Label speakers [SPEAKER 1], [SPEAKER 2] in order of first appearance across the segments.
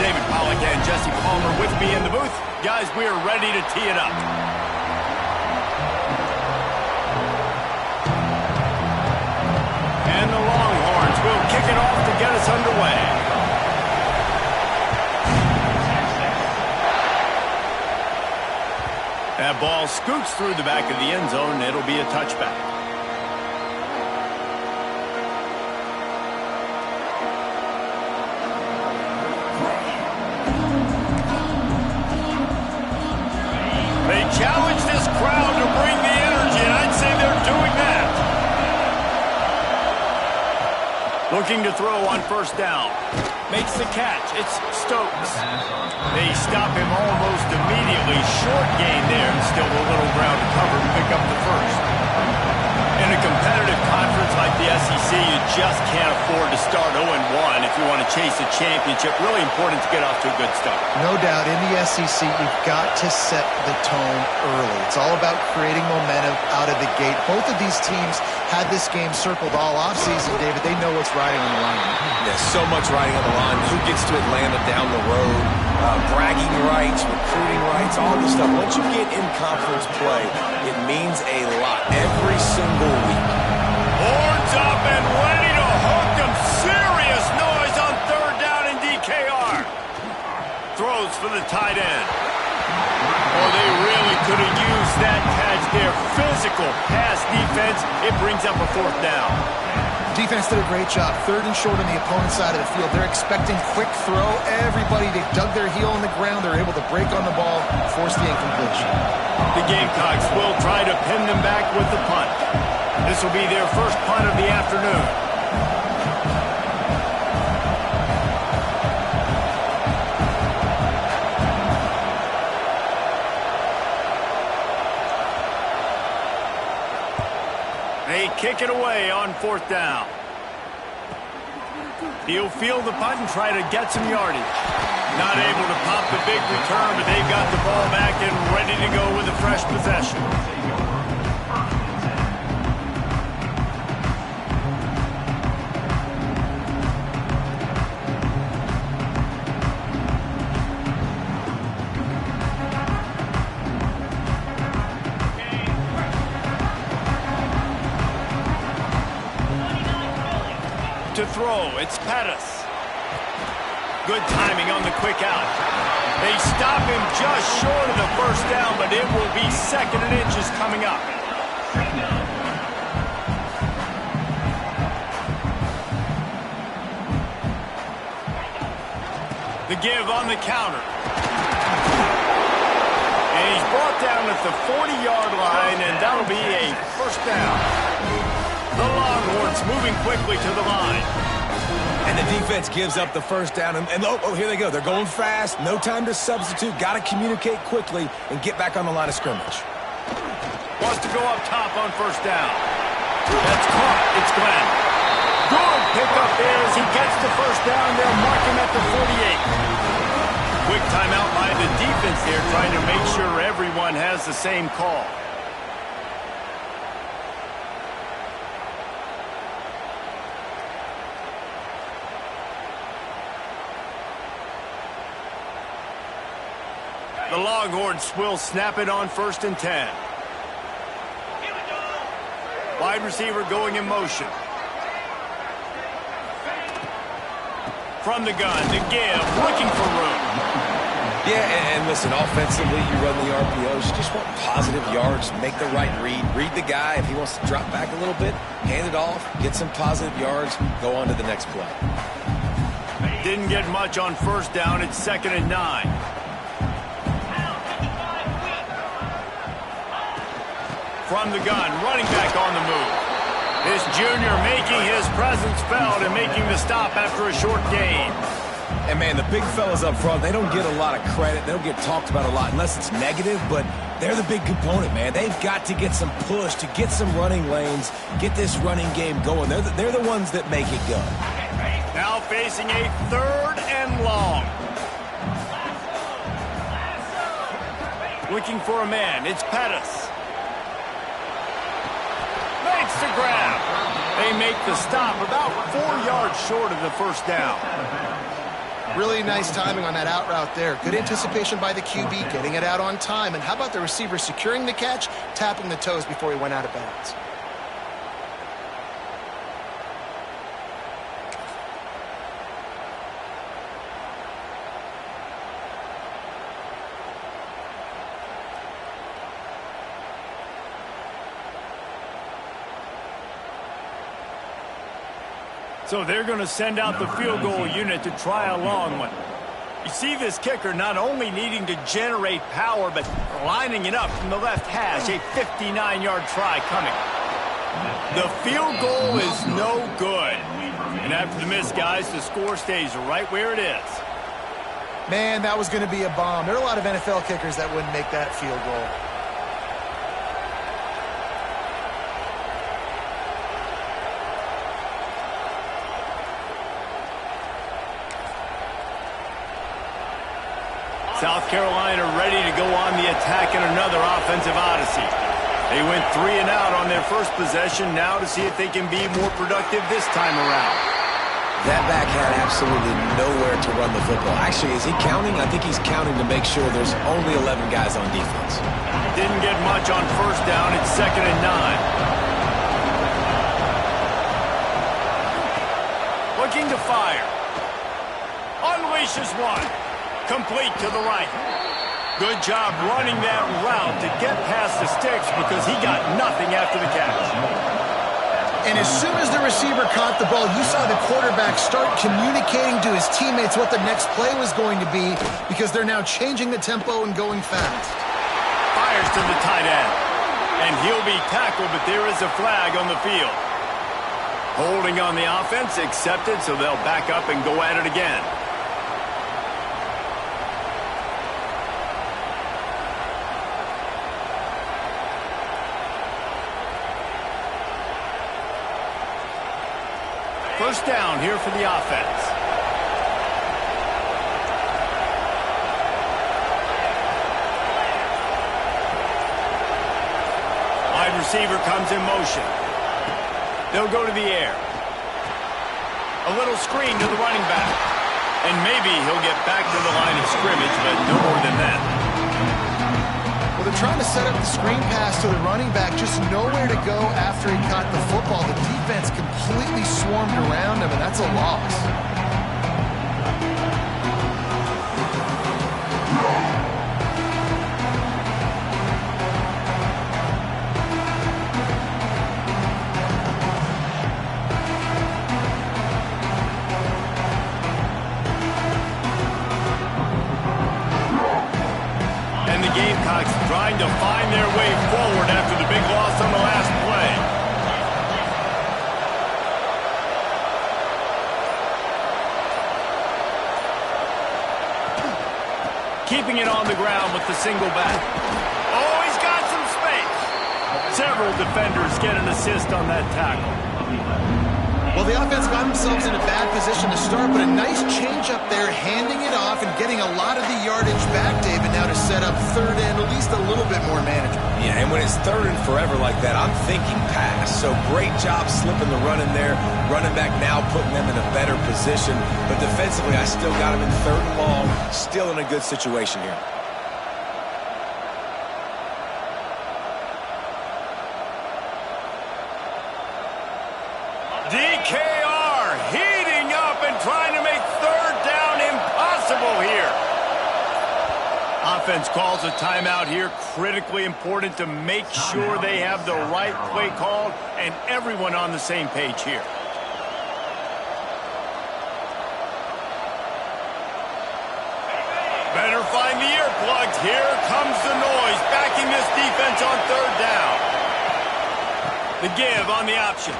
[SPEAKER 1] David Pollack and Jesse Palmer with me in the booth. Guys, we are ready to tee it up. And the Longhorns will kick it off to get us underway. That ball scoots through the back of the end zone. It'll be a touchback. They challenge this crowd to bring the energy, and I'd say they're doing that. Looking to throw on first down. Makes the catch. It's Stokes. They stop him almost immediately. Short gain there, and still a little ground to cover to pick up the first. In a competitive conference like the SEC, you just can't afford to start 0-1 if you want to chase a championship. Really important to get off to a good start.
[SPEAKER 2] No doubt, in the SEC, you've got to set the tone early. It's all about creating momentum out of the gate. Both of these teams had this game circled all offseason, David. They know what's riding on the line.
[SPEAKER 3] Yeah, so much riding on the line. Who gets to Atlanta down the road? Bragging rights, recruiting rights, all this stuff. Once you get in conference play, it means a lot every single week.
[SPEAKER 1] Horns up and ready to hook them. Serious noise on third down in DKR. Throws for the tight end. Oh, they really could have used that catch there. Physical pass defense. It brings up a fourth down.
[SPEAKER 2] Defense did a great job. Third and short on the opponent's side of the field. They're expecting quick throw. Everybody, they dug their heel in the ground. They're able to break on the ball, force the incompletion.
[SPEAKER 1] The Gamecocks will try to pin them back with the punt. This will be their first punt of the afternoon. They kick it away on fourth down. He'll field the punt and try to get some yardage. Not able to pop the big return, but they've got the ball back and ready to go with a fresh possession. To throw, it's Pettis. Good timing on the quick out. They stop him just short of the first down, but it will be second and inches coming up. The give on the counter. And he's brought down at the 40-yard line, and that'll be a first down. The Longhorns moving quickly to the line.
[SPEAKER 3] And the defense gives up the first down. And oh, here they go. They're going fast. No time to substitute. Got to communicate quickly and get back on the line of scrimmage.
[SPEAKER 1] Wants to go up top on first down. That's caught. It's Glenn. Good pickup there as he gets the first down. They'll mark him at the 48. Quick timeout by the defense there, trying to make sure everyone has the same call. The Longhorns will snap it on first and 10. Wide receiver going in motion. From the gun, the give, looking for room.
[SPEAKER 3] Yeah, and listen, offensively, you run the RPOs. You just want positive yards, make the right read. Read the guy. If he wants to drop back a little bit, hand it off, get some positive yards, go on to the next play.
[SPEAKER 1] Didn't get much on first down. It's 2nd and 9. From the gun, running back on the move. This junior making his presence felt and making the stop after a short gain.
[SPEAKER 3] And, man, the big fellas up front, they don't get a lot of credit. They don't get talked about a lot unless it's negative, but they're the big component, man. They've got to get some push, to get some running lanes, get this running game going. They're the ones that make it go.
[SPEAKER 1] Now facing a 3rd and long. Looking for a man. It's Pettis. Makes the grab. They make the stop about 4 yards short of the first down.
[SPEAKER 2] Really nice timing on that out route there. Good anticipation by the QB, getting it out on time. And how about the receiver securing the catch, tapping the toes before he went out of bounds?
[SPEAKER 1] So they're going to send out the field goal unit to try a long one. You see this kicker not only needing to generate power, but lining it up from the left hash. A 59-yard try coming. The field goal is no good. And after the miss, guys, the score stays right where it is.
[SPEAKER 2] Man, that was going to be a bomb. There are a lot of NFL kickers that wouldn't make that field goal.
[SPEAKER 1] South Carolina ready to go on the attack in another offensive odyssey. They went 3 and out on their first possession, now to see if they can be more productive this time around.
[SPEAKER 3] That back had absolutely nowhere to run the football. Actually, is he counting? I think he's counting to make sure there's only 11 guys on defense.
[SPEAKER 1] Didn't get much on first down. It's 2nd and 9. Looking to fire. Unleashes one. Complete to the right. Good job running that route to get past the sticks because he got nothing after the catch.
[SPEAKER 2] And as soon as the receiver caught the ball, you saw the quarterback start communicating to his teammates what the next play was going to be because they're now changing the tempo and going fast.
[SPEAKER 1] Fires to the tight end. And he'll be tackled, but there is a flag on the field. Holding on the offense, accepted, so they'll back up and go at it again. First down here for the offense. Wide receiver comes in motion. They'll go to the air. A little screen to the running back. And maybe he'll get back to the line of scrimmage, but no more than that.
[SPEAKER 2] Well, they're trying to set up the screen pass to the running back, just nowhere to go after he caught the football. The defense completely swarmed around him, and that's a loss.
[SPEAKER 1] Gamecocks trying to find their way forward after the big loss on the last play. Keeping it on the ground with the single back. Oh, he's got some space. Several defenders get an assist on that tackle.
[SPEAKER 2] Well, the offense got themselves in a bad position to start, but a nice change up there, handing it off and getting a lot of the yardage back, David, now to set up third and at least a little bit more manageable.
[SPEAKER 3] Yeah, and when it's 3rd and forever like that, I'm thinking pass. So great job slipping the run in there. Running back now putting them in a better position. But defensively, I still got them in 3rd and long. Still in a good situation here.
[SPEAKER 1] DKR heating up and trying to make 3rd down impossible here. Offense calls a timeout here. Critically important to make sure they have the right play called and everyone on the same page here. Better find the earplugs. Here comes the noise, backing this defense on 3rd down. The give on the option.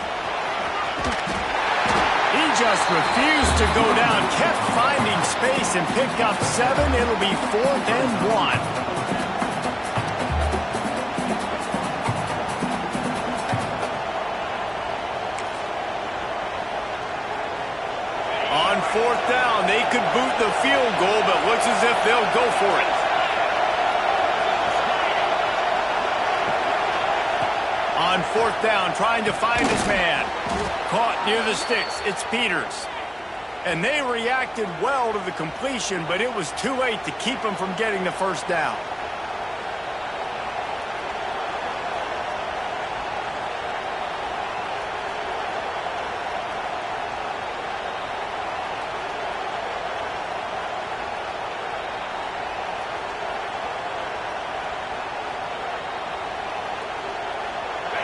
[SPEAKER 1] He just refused to go down, kept finding space and picked up 7. It'll be 4th and 1. On 4th down, they could boot the field goal, but looks as if they'll go for it. On 4th down, trying to find his man. Caught near the sticks. It's Peters. And they reacted well to the completion, but it was too late to keep them from getting the first down.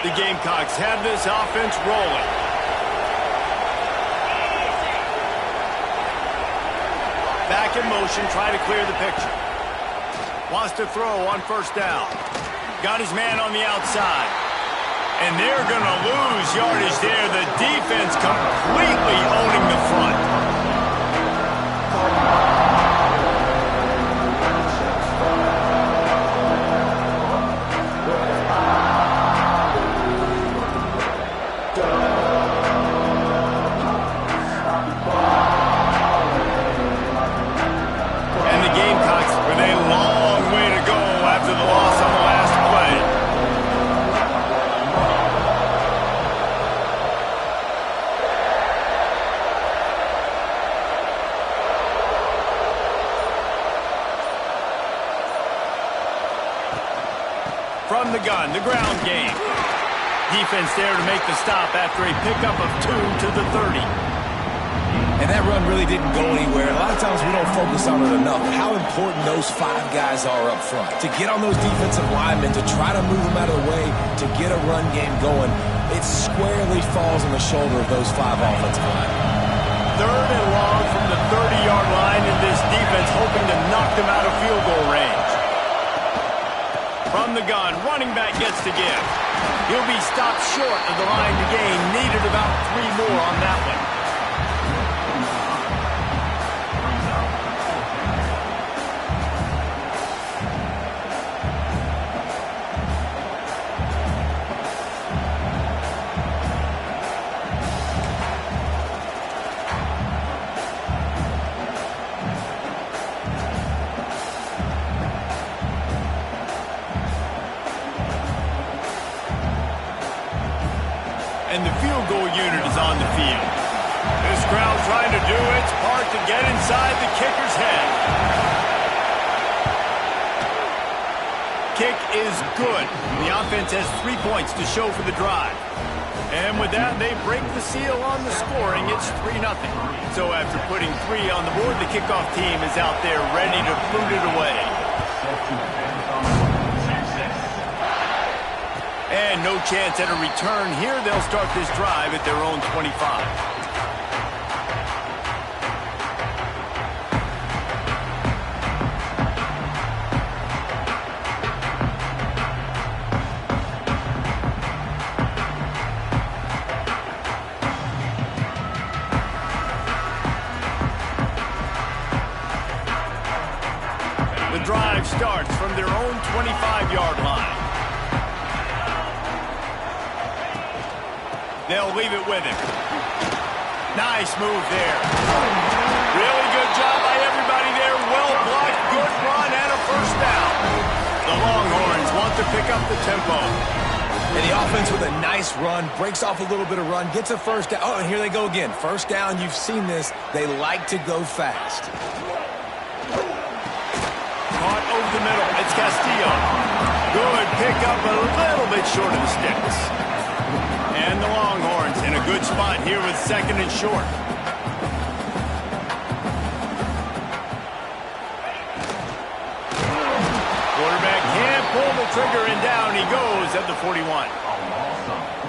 [SPEAKER 1] The Gamecocks have this offense rolling. Back in motion, try to clear the picture. Wants to throw on first down. Got his man on the outside. And they're going to lose yardage there. The defense completely owning the front. From the gun, the ground game. Defense there to make the stop after a pickup of 2 to the 30.
[SPEAKER 3] And that run really didn't go anywhere. A lot of times we don't focus on it enough. How important those 5 guys are up front. To get on those defensive linemen, to try to move them out of the way, to get a run game going, it squarely falls on the shoulder of those 5 offensive linemen.
[SPEAKER 1] 3rd and long from the 30-yard line, and this defense hoping to knock them out of field goal range. From the gun, running back gets to give. He'll be stopped short of the line to gain. Needed about 3 more on that one. And the field goal unit is on the field. This crowd trying to do its part to get inside the kicker's head. Kick is good. The offense has 3 points to show for the drive. And with that, they break the seal on the scoring. It's 3-0. So after putting 3 on the board, the kickoff team is out there ready to boot it away. And no chance at a return here. They'll start this drive at their own 25. The drive starts from their own 25-yard line. They'll leave it with him. Nice move there. Really good job by everybody there. Well blocked, good run, and a first down. The Longhorns want to pick up the tempo.
[SPEAKER 3] And the offense with a nice run, breaks off a little bit of run, gets a first down. Oh, and here they go again. First down, you've seen this. They like to go fast.
[SPEAKER 1] Caught over the middle. It's Castillo. Good pickup, a little bit short of the sticks. And the Longhorns in a good spot here with 2nd and short. Quarterback can't pull the trigger, and down he goes at the 41.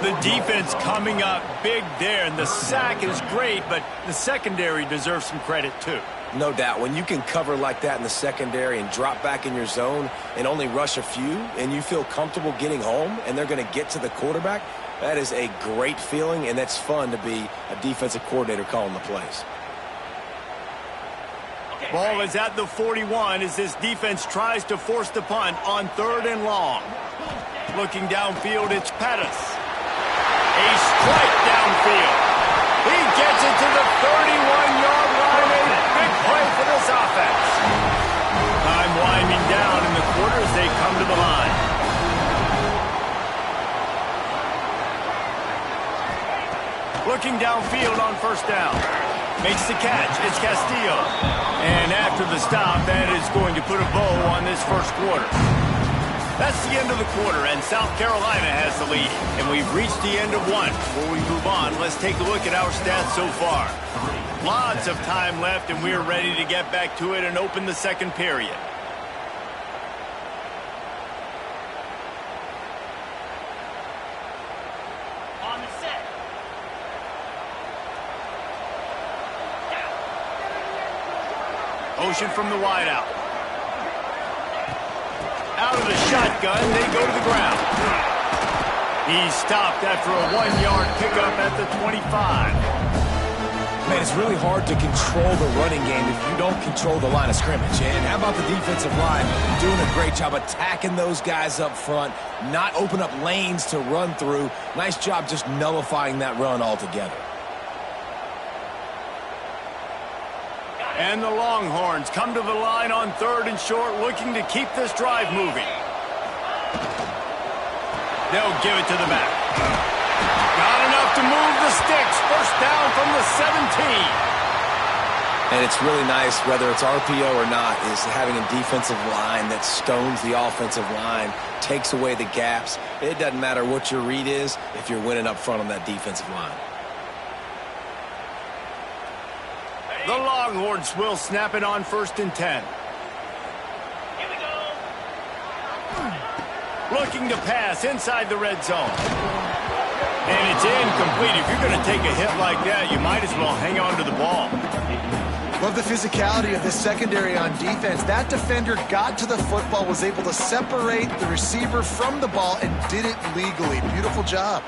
[SPEAKER 1] The defense coming up big there, and the sack is great, but the secondary deserves some credit too.
[SPEAKER 3] No doubt. When you can cover like that in the secondary and drop back in your zone and only rush a few, and you feel comfortable getting home, and they're going to get to the quarterback, that is a great feeling, and that's fun to be a defensive coordinator calling the plays.
[SPEAKER 1] Ball is at the 41 as this defense tries to force the punt on 3rd and long. Looking downfield, it's Pettis. A strike downfield. He gets it to the 31-yard line. A big play for this offense. Time winding down in the quarter as they come to the line. Looking downfield on first down. Makes the catch. It's Castillo. And after the stop, that is going to put a bow on this first quarter. That's the end of the quarter, and South Carolina has the lead. And we've reached the end of one. Before we move on, let's take a look at our stats so far. Lots of time left, and we're ready to get back to it and open the second period.
[SPEAKER 4] On the set.
[SPEAKER 1] Ocean from the wideout. Out of the shotgun, they go to the ground. He stopped after a 1-yard pickup at the 25.
[SPEAKER 3] Man, it's really hard to control the running game if you don't control the line of scrimmage. And how about the defensive line doing a great job attacking those guys up front, not open up lanes to run through. Nice job just nullifying that run altogether.
[SPEAKER 1] And the Longhorns come to the line on 3rd and short, looking to keep this drive moving. They'll give it to the back. Not enough to move the sticks. First down from the 17.
[SPEAKER 3] And it's really nice, whether it's RPO or not, is having a defensive line that stones the offensive line, takes away the gaps. It doesn't matter what your read is if you're winning up front on that defensive line.
[SPEAKER 1] The Longhorns will snap it on 1st and 10.
[SPEAKER 4] Here we go.
[SPEAKER 1] Looking to pass inside the red zone. And it's incomplete. If you're going to take a hit like that, you might as well hang on to the ball.
[SPEAKER 2] Love the physicality of the secondary on defense. That defender got to the football, was able to separate the receiver from the ball, and did it legally. Beautiful job.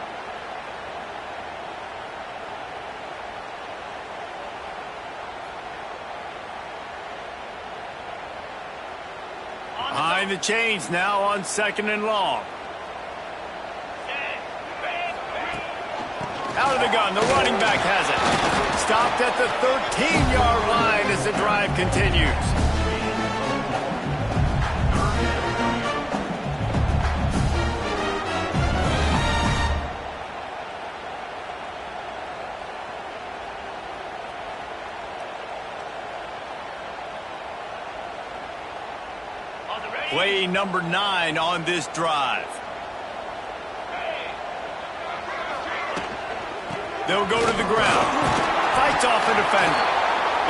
[SPEAKER 1] Behind the chains now on 2nd and long. Out of the gun, the running back has it. Stopped at the 13-yard line as the drive continues. Play number 9 on this drive. They'll go to the ground. Fights off the defender.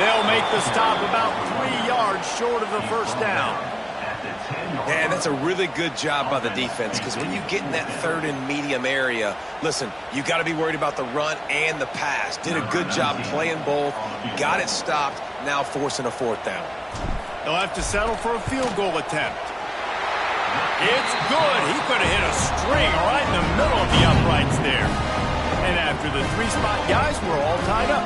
[SPEAKER 1] They'll make the stop about 3 yards short of the first down.
[SPEAKER 3] Man, that's a really good job by the defense, because when you get in that 3rd and medium area, listen, you got to be worried about the run and the pass. Did a good job playing both. Got it stopped. Now forcing a 4th down.
[SPEAKER 1] They'll have to settle for a field goal attempt. It's good. He could have hit a string right in the middle of the uprights there. And after the 3-spot guys, we're all tied up.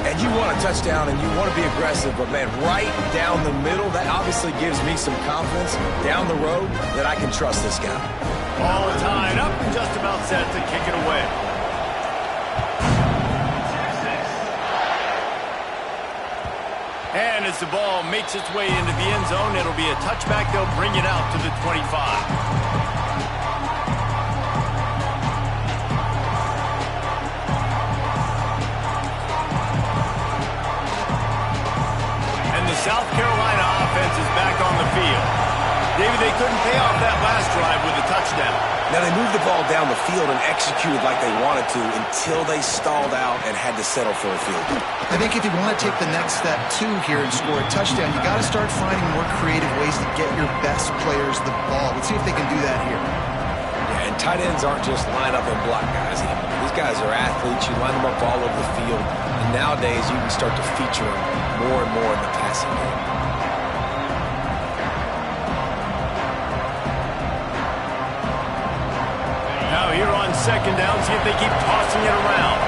[SPEAKER 3] And you want a touchdown and you want to be aggressive, but man, right down the middle, that obviously gives me some confidence down the road that I can trust this guy.
[SPEAKER 1] All tied up and just about set to kick it away. And as the ball makes its way into the end zone, it'll be a touchback. They'll bring it out to the 25. South Carolina offense is back on the field. David, they couldn't pay off that last drive with a touchdown.
[SPEAKER 3] Now, they moved the ball down the field and executed like they wanted to until they stalled out and had to settle for a field goal.
[SPEAKER 2] I think if you want to take the next step, too, here and score a touchdown, you got to start finding more creative ways to get your best players the ball. Let's see if they can do that here.
[SPEAKER 3] Yeah, and tight ends aren't just line up and block guys anymore. These guys are athletes. You line them up all over the field. And nowadays, you can start to feature them more and more in the passing game.
[SPEAKER 1] Now here on 2nd down, see if they keep tossing it around.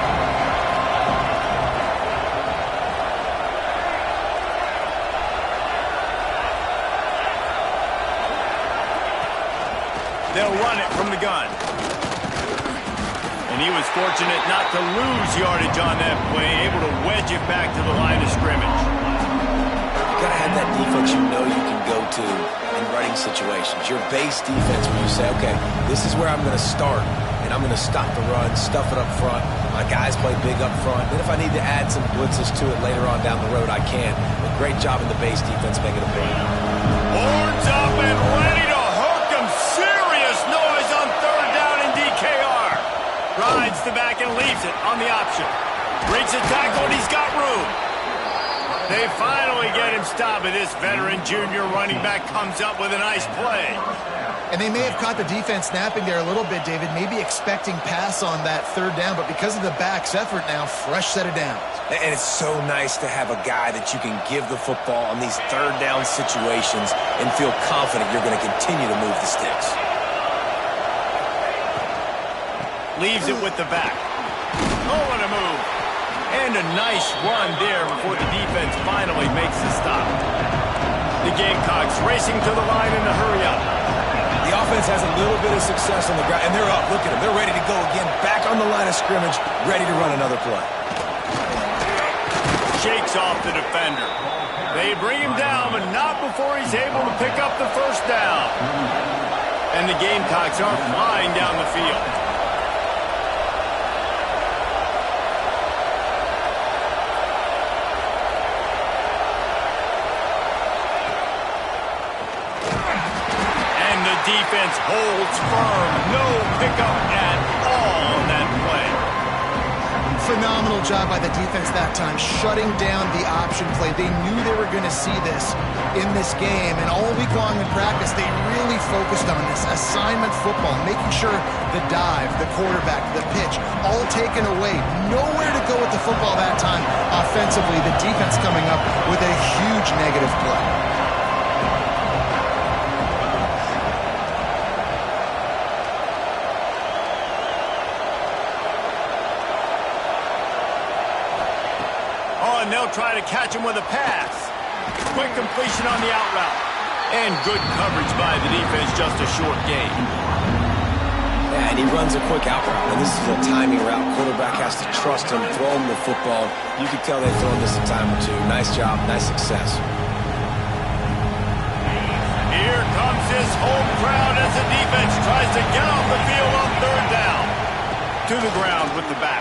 [SPEAKER 1] They'll run it from the gun. And he was fortunate not to lose yardage on that play, able to wedge it back to the line of scrimmage.
[SPEAKER 3] You got to have that defense you know you can go to in running situations. Your base defense where you say, okay, this is where I'm going to start, and I'm going to stop the run, stuff it up front. My guys play big up front. Then if I need to add some blitzes to it later on down the road, I can. But great job in the base defense making a play.
[SPEAKER 1] Horns up and ready to hook him. Serious noise on third down in DKR. Rides the back and leaves it on the option. Breaks the tackle and he's got room. They finally get him stopped, and this veteran junior running back comes up with a nice play.
[SPEAKER 2] And they may have caught the defense napping there a little bit, David, maybe expecting pass on that third down, but because of the back's effort now, fresh set of downs.
[SPEAKER 3] And it's so nice to have a guy that you can give the football on these third down situations and feel confident you're going to continue to move the sticks.
[SPEAKER 1] Leaves it with the back. Oh, what a move. And a nice run there before the defense finally makes the stop. The Gamecocks racing to the line in a hurry up.
[SPEAKER 3] The offense has a little bit of success on the ground, and they're up. Look at them. They're ready to go again. Back on the line of scrimmage, ready to run another play.
[SPEAKER 1] Shakes off the defender. They bring him down, but not before he's able to pick up the first down. And the Gamecocks are flying down the field. Defense holds firm. No pickup at all on that play.
[SPEAKER 2] Phenomenal job by the defense that time, shutting down the option play. They knew they were going to see this in this game, and all week long in practice, they really focused on this assignment football, making sure the dive, the quarterback, the pitch, all taken away. Nowhere to go with the football that time offensively. The defense coming up with a huge negative play.
[SPEAKER 1] And they'll try to catch him with a pass. Quick completion on the out route. And good coverage by the defense, just a short gain.
[SPEAKER 3] Yeah, and he runs a quick out route. And this is a timing route. Quarterback has to trust him, throw him the football. You can tell they've thrown this a time or two. Nice job, nice success.
[SPEAKER 1] Here comes his home crowd as the defense tries to get off the field on third down. To the ground with the back.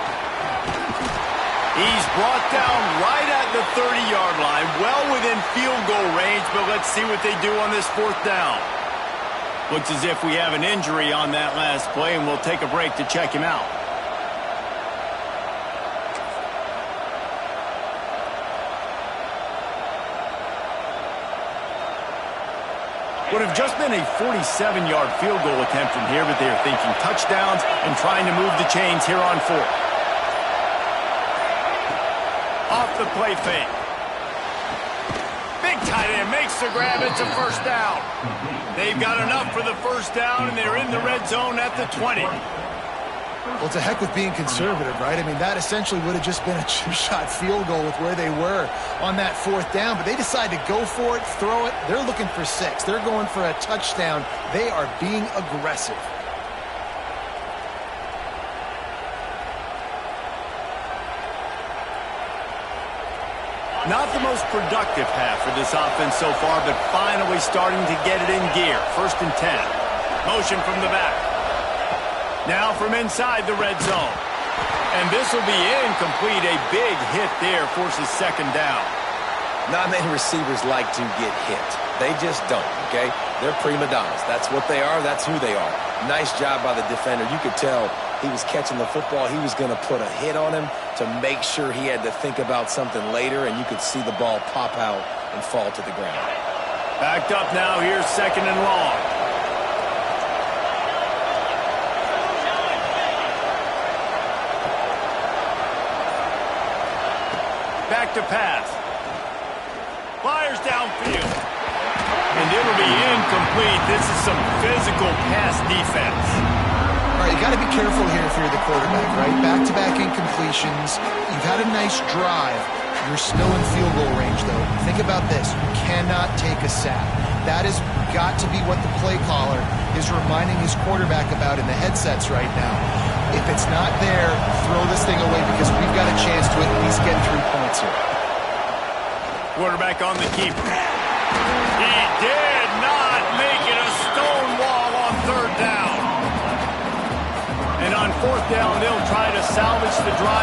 [SPEAKER 1] He's brought down right at the 30-yard line, well within field goal range, but let's see what they do on this fourth down. Looks as if we have an injury on that last play, and we'll take a break to check him out. Would have just been a 47-yard field goal attempt from here, but they are thinking touchdowns and trying to move the chains here on fourth. Off the play fake. Big tight end makes the grab. It's a first down. They've got enough for the first down, and they're in the red zone at the 20.
[SPEAKER 2] Well, to heck with being conservative, right? I mean, that essentially would have just been a chip-shot field goal with where they were on that fourth down, but they decide to go for it, throw it. They're looking for 6. They're going for a touchdown. They are being aggressive.
[SPEAKER 1] Not the most productive half for this offense so far, but finally starting to get it in gear. First and 10. Motion from the back. Now from inside the red zone. And this will be incomplete. A big hit there forces second down.
[SPEAKER 3] Not many receivers like to get hit. They just don't, okay? They're prima donnas. That's what they are. That's who they are. Nice job by the defender. You could tell he was catching the football. He was going to put a hit on him to make sure he had to think about something later, and you could see the ball pop out and fall to the ground.
[SPEAKER 1] Backed up now. Here's second and long. Back to pass. Fires downfield. And it'll be incomplete. This is some physical pass defense.
[SPEAKER 2] All right, you got to be careful here if you're the quarterback, right? Back-to-back incompletions. You've had a nice drive. You're still in field goal range, though. Think about this. You cannot take a sack. That has got to be what the play caller is reminding his quarterback about in the headsets right now. If it's not there, throw this thing away because we've got a chance to at least get 3 points here.
[SPEAKER 1] Quarterback on the keeper. He did not make it a stone wall on third down. And on fourth down, they'll try to salvage the drive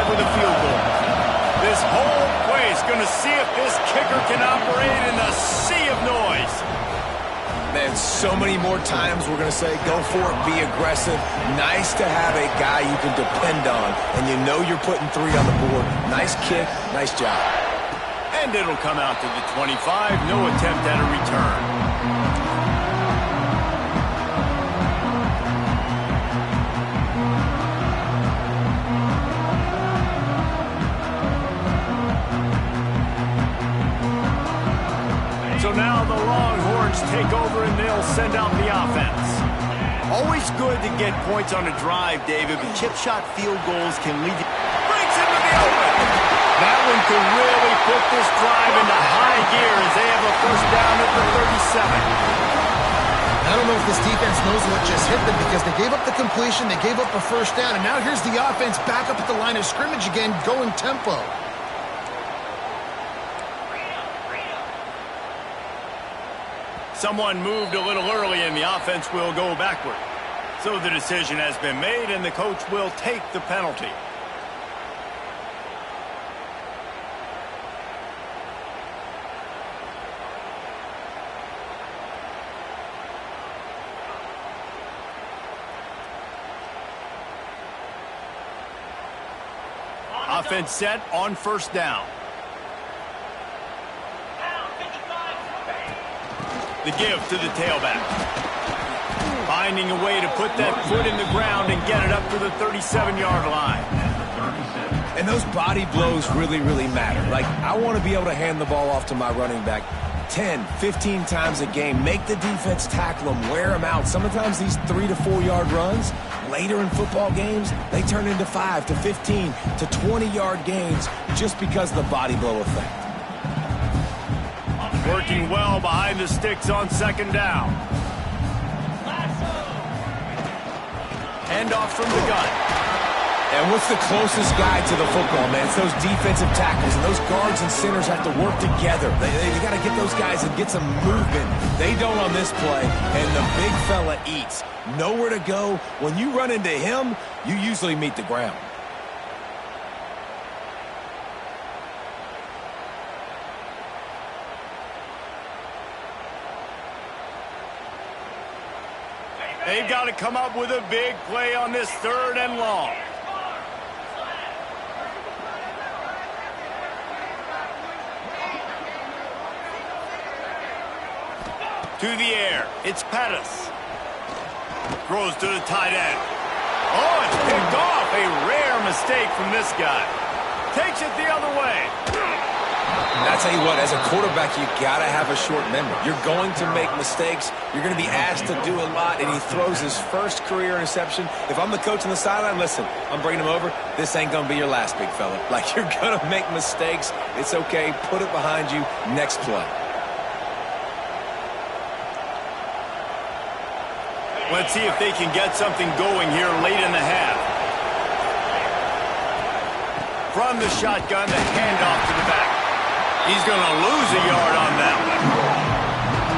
[SPEAKER 3] And so many more times we're going to say, go for it, be aggressive. Nice to have a guy you can depend on, and you know you're putting 3 on the board. Nice kick, nice job.
[SPEAKER 1] And it'll come out to the 25. No attempt at a return. So now the Longhorns take over and they'll send out the offense. Always good to get points on a drive, David, but chip shot field goals can lead you. Breaks into the open. That one could really put this drive into high gear as they have a first down at the 37.
[SPEAKER 2] I don't know if this defense knows what just hit them because they gave up the completion, they gave up a first down, and now here's the offense back up at the line of scrimmage again, going tempo.
[SPEAKER 1] Someone moved a little early and the offense will go backward. So the decision has been made and the coach will take the penalty. Offense set on first down. The give to the tailback. Finding a way to put that foot in the ground and get it up to the 37-yard line.
[SPEAKER 3] And those body blows really, really matter. Like, I want to be able to hand the ball off to my running back 10, 15 times a game. Make the defense tackle them, wear them out. Sometimes these 3 to 4 yard runs, later in football games, they turn into 5 to 15 to 20-yard gains just because of the body blow effect.
[SPEAKER 1] Working well behind the sticks on second down. Handoff from the gun.
[SPEAKER 3] And what's the closest guy to the football, man? It's those defensive tackles, and those guards and centers have to work together. You got to get those guys and get some movement. They don't on this play, and the big fella eats. Nowhere to go. When you run into him, you usually meet the ground.
[SPEAKER 1] They've got to come up with a big play on this 3rd and long. To the air, it's Pettis. Throws to the tight end. Oh, it's picked off. A rare mistake from this guy. Takes it the other way.
[SPEAKER 3] And I tell you what, as a quarterback, you got to have a short memory. You're going to make mistakes. You're going to be asked to do a lot, and he throws his first career interception. If I'm the coach on the sideline, listen, I'm bringing him over. This ain't going to be your last, big fella. Like, you're going to make mistakes. It's okay. Put it behind you. Next play.
[SPEAKER 1] Let's see if they can get something going here late in the half. From the shotgun, the handoff to the back. He's going to lose a yard on that one.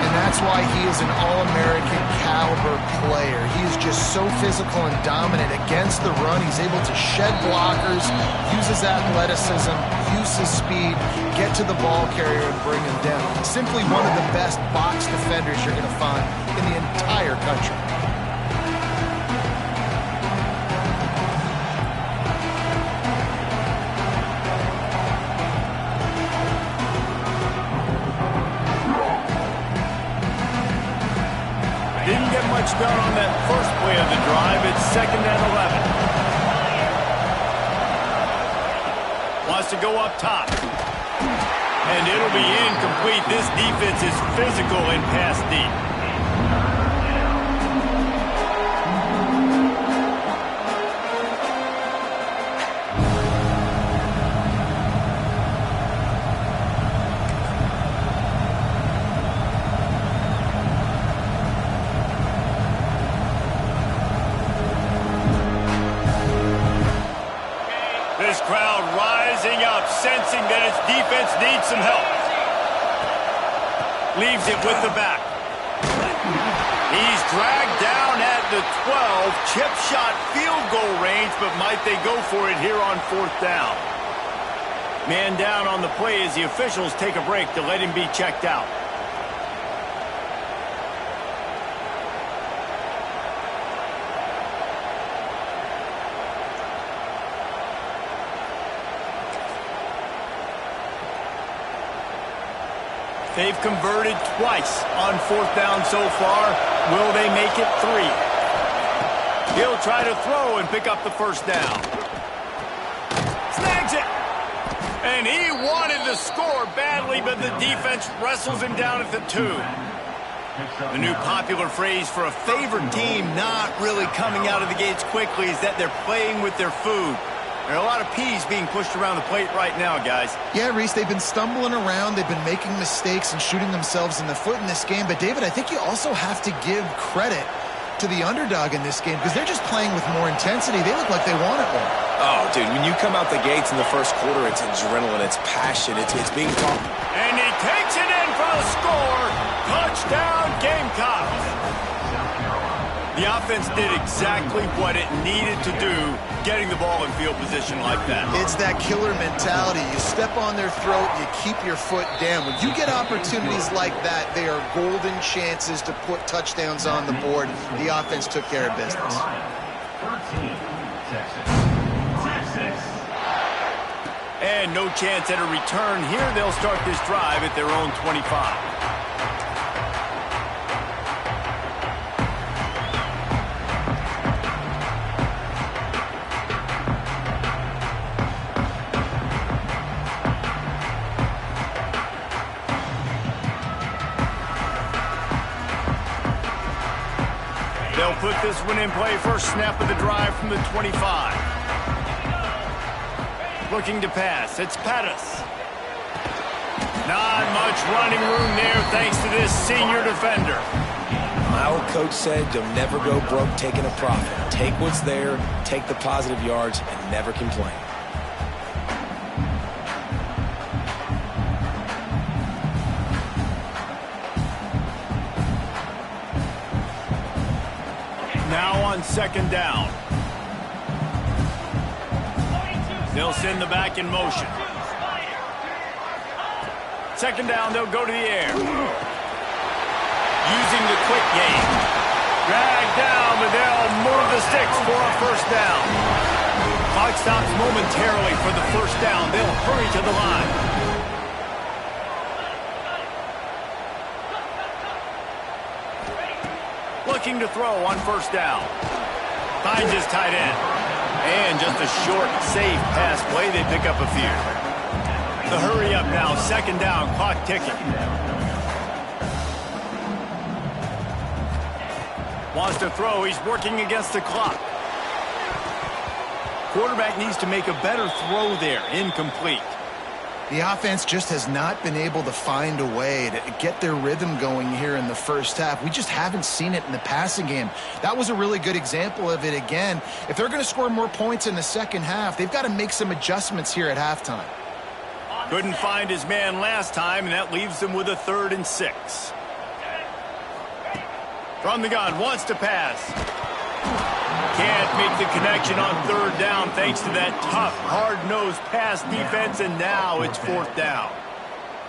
[SPEAKER 2] And that's why he is an All-American caliber player. He is just so physical and dominant against the run. He's able to shed blockers, use his athleticism, use his speed, get to the ball carrier and bring him down. Simply one of the best box defenders you're going to find in the entire country.
[SPEAKER 1] Didn't get much done on that first play of the drive. It's 2nd and 11. Wants to go up top. And it'll be incomplete. This defense is physical and pass deep. This crowd rising up, sensing that its defense needs some help. Leaves it with the back. He's dragged down at the 12. Chip shot field goal range, but might they go for it here on 4th down? Man down on the play as the officials take a break to let him be checked out. They've converted twice on 4th down so far. Will they make it 3? He'll try to throw and pick up the first down. Snags it. And he wanted to score badly, but the defense wrestles him down at the 2. The new popular phrase for a favored team not really coming out of the gates quickly is that they're playing with their food. There are a lot of peas being pushed around the plate right now, guys.
[SPEAKER 2] Yeah, Reese, they've been stumbling around. They've been making mistakes and shooting themselves in the foot in this game. But, David, I think you also have to give credit to the underdog in this game because they're just playing with more intensity. They look like they want it more.
[SPEAKER 3] Oh, dude, when you come out the gates in the first quarter, it's adrenaline, it's passion, it's being taught.
[SPEAKER 1] And he takes it in for the score. Touchdown, Gamecocks. The offense did exactly what it needed to do, getting the ball in field position like that.
[SPEAKER 2] It's that killer mentality. You step on their throat, you keep your foot down. When you get opportunities like that, they are golden chances to put touchdowns on the board. The offense took care of business.
[SPEAKER 1] And no chance at a return here. They'll start this drive at their own 25. They'll put this one in play. First snap of the drive from the 25. Looking to pass. It's Pettis. Not much running room there thanks to this senior defender.
[SPEAKER 3] My old coach said you'll never go broke taking a profit. Take what's there, take the positive yards, and never complain.
[SPEAKER 1] Now on 2nd down. They'll send the back in motion. 2nd down, they'll go to the air. Using the quick game. Drag down, but they'll move the sticks for a first down. Clock stops momentarily for the first down. They'll hurry to the line. Looking to throw on 1st down. Finds his tight end. And just a short, safe pass play. They pick up a few. The hurry up now. 2nd down. Clock ticking. Wants to throw. He's working against the clock. Quarterback needs to make a better throw there. Incomplete.
[SPEAKER 2] The offense just has not been able to find a way to get their rhythm going here in the first half. We just haven't seen it in the passing game. That was a really good example of it again. If they're going to score more points in the second half, they've got to make some adjustments here at halftime.
[SPEAKER 1] Couldn't find his man last time, and that leaves them with a 3rd and 6. From the gun, wants to pass. Can't make the connection on 3rd down thanks to that tough, hard-nosed pass defense, and now it's 4th down.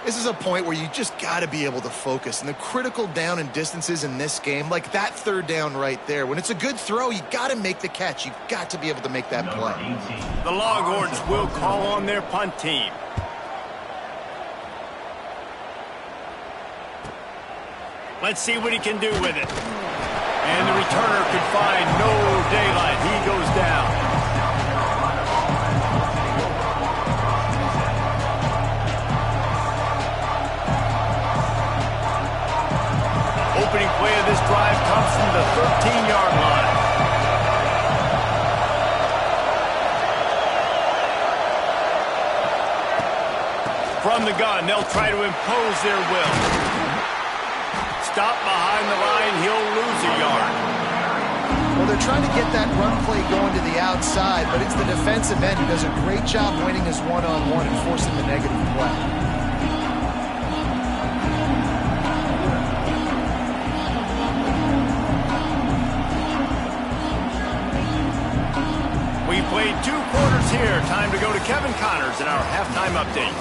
[SPEAKER 2] This is a point where you just got to be able to focus. And the critical down and distances in this game, like that 3rd down right there, when it's a good throw, you got to make the catch. You've got to be able to make that play.
[SPEAKER 1] The Longhorns will call on their punt team. Let's see what he can do with it. And the returner could find no daylight. He goes down. Opening play of this drive comes from the 13-yard line. From the gun, they'll try to impose their will. Stop behind the line, he'll lose a yard.
[SPEAKER 2] Well, they're trying to get that run play going to the outside, but it's the defensive end who does a great job winning his one-on-one and forcing the negative play.
[SPEAKER 1] We played 2 quarters here. Time to go to Kevin Connors in our halftime update.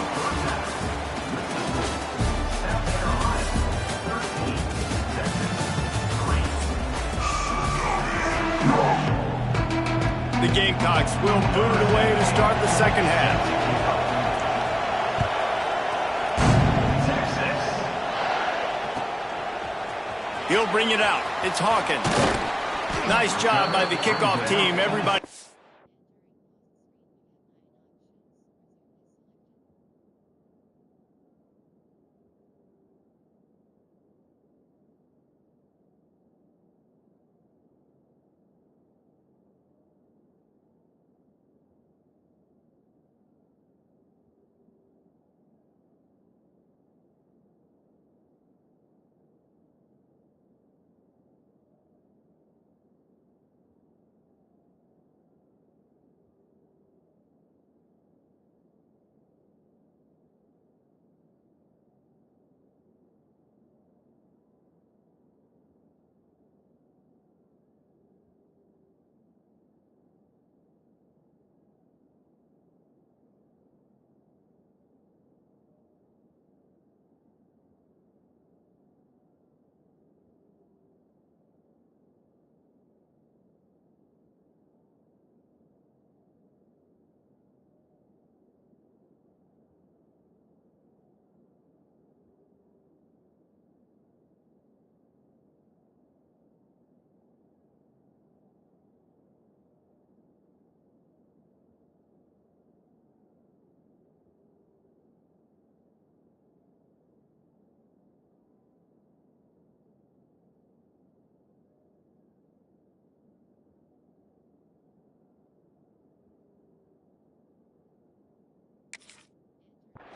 [SPEAKER 1] The Gamecocks will boot it away to start the second half. He'll bring it out. It's Hawkins. Nice job by the kickoff team. Everybody.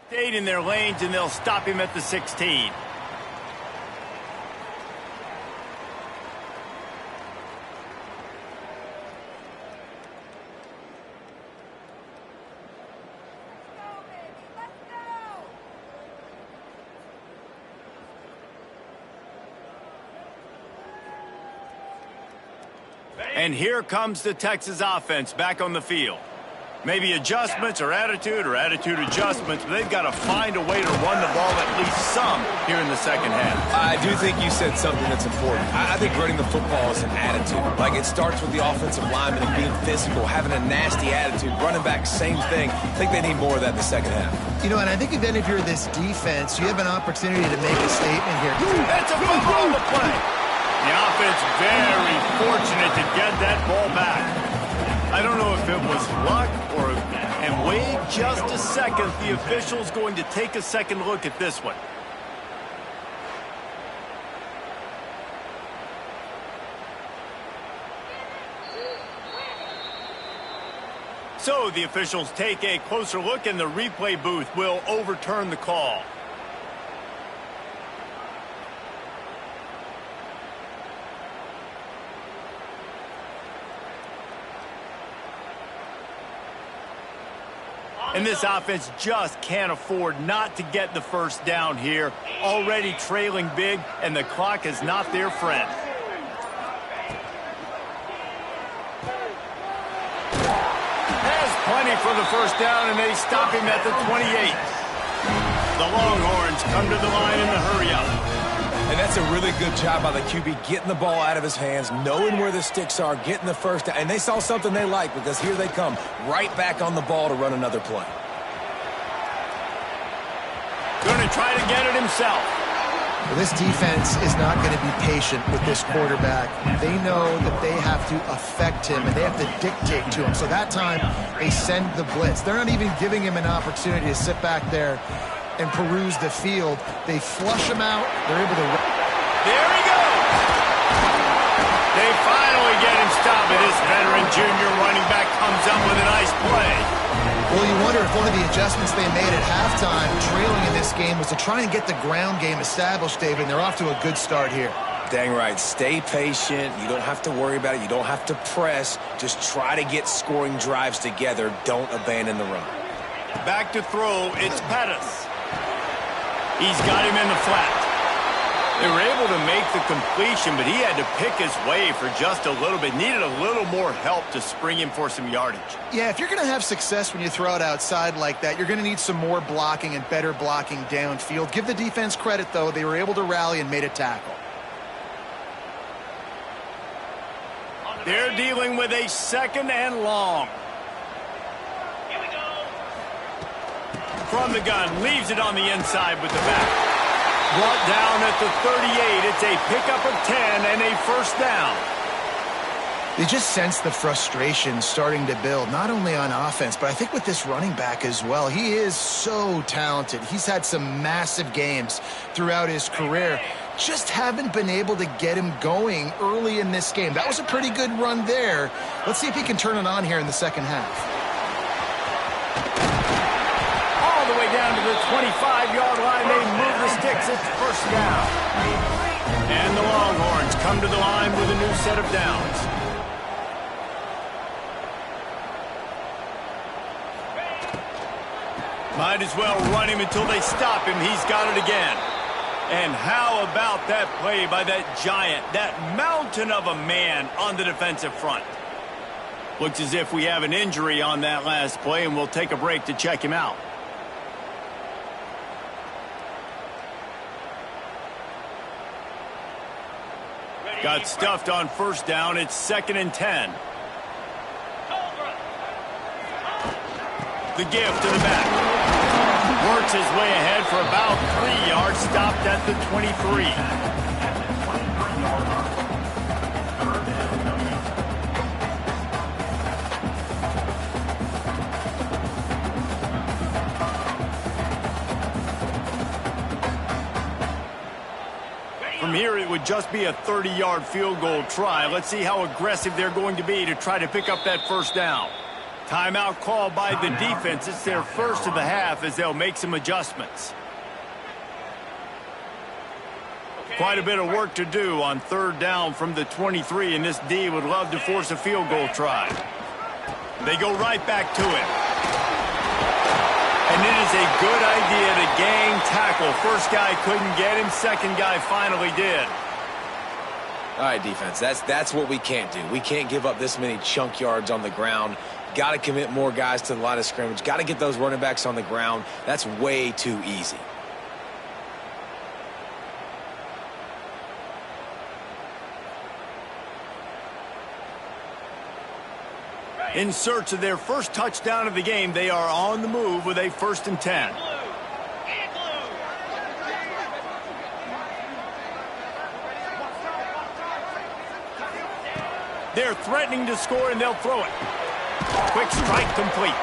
[SPEAKER 1] Stayed in their lanes, and they'll stop him at the 16. And here comes the Texas offense back on the field. Maybe adjustments or attitude adjustments, but they've got to find a way to run the ball at least some here in the second half.
[SPEAKER 3] I do think you said something that's important. I think running the football is an attitude. Like, it starts with the offensive lineman and being physical, having a nasty attitude. Running back, same thing. I think they need more of that in the second half.
[SPEAKER 2] You know, and I think even if you're this defense, you have an opportunity to make a statement here.
[SPEAKER 1] That's a fumble on the play. The offense very fortunate to get that ball back. I don't know if it was luck or... And wait just a second. The official's going to take a second look at this one. So the officials take a closer look, and the replay booth will overturn the call. And this offense just can't afford not to get the first down here. Already trailing big, and the clock is not their friend. Has plenty for the first down, and they stop him at the 28. The Longhorns come to the line in the hurry-up.
[SPEAKER 3] And that's a really good job by the QB, getting the ball out of his hands, knowing where the sticks are, getting the first down. And they saw something they like, because here they come, right back on the ball to run another play.
[SPEAKER 1] Going to try to get it himself.
[SPEAKER 2] Well, this defense is not going to be patient with this quarterback. They know that they have to affect him, and they have to dictate to him. So that time, they send the blitz. They're not even giving him an opportunity to sit back there and peruse the field. They flush him out. They're able to...
[SPEAKER 1] There he goes! They finally get him stopped. This veteran junior running back comes up with a nice play.
[SPEAKER 2] Well, you wonder if one of the adjustments they made at halftime, trailing in this game, was to try and get the ground game established, David, and they're off to a good start here.
[SPEAKER 3] Dang right. Stay patient. You don't have to worry about it. You don't have to press. Just try to get scoring drives together. Don't abandon the run.
[SPEAKER 1] Back to throw. It's Pettis. He's got him in the flat. They were able to make the completion, but he had to pick his way for just a little bit. Needed a little more help to spring him for some yardage.
[SPEAKER 2] Yeah, if you're going to have success when you throw it outside like that, you're going to need some more blocking and better blocking downfield. Give the defense credit, though. They were able to rally and made a tackle.
[SPEAKER 1] They're dealing with a second and long.
[SPEAKER 4] Here we go.
[SPEAKER 1] From the gun, leaves it on the inside with the back. Brought down at the 38. It's a pickup of 10 and a first down.
[SPEAKER 2] You just sense the frustration starting to build, not only on offense, but I think with this running back as well. He is so talented. He's had some massive games throughout his career. Just haven't been able to get him going early in this game. That was a pretty good run there. Let's see if he can turn it on here in the second half.
[SPEAKER 1] All the way down to the 25-yard line. They move the sticks. It's first down. And the Longhorns come to the line with a new set of downs. Might as well run him until they stop him. He's got it again. And how about that play by that giant, that mountain of a man on the defensive front? Looks as if we have an injury on that last play, and we'll take a break to check him out. Got stuffed on first down. It's 2nd and 10. The give to the back. Works his way ahead for about 3 yards. Stopped at the 23. From here, it would just be a 30-yard field goal try. Let's see how aggressive they're going to be to try to pick up that first down. Timeout called by the defense. It's their first of the half as they'll make some adjustments. Quite a bit of work to do on 3rd down from the 23, and this D would love to force a field goal try. They go right back to it. And it is a good idea to gang tackle. First guy couldn't get him. Second guy finally did.
[SPEAKER 3] All right, defense, that's what we can't do. We can't give up this many chunk yards on the ground. Got to commit more guys to the line of scrimmage. Got to get those running backs on the ground. That's way too easy.
[SPEAKER 1] In search of their first touchdown of the game, they are on the move with a 1st and 10. They're threatening to score, and they'll throw it. Quick strike complete.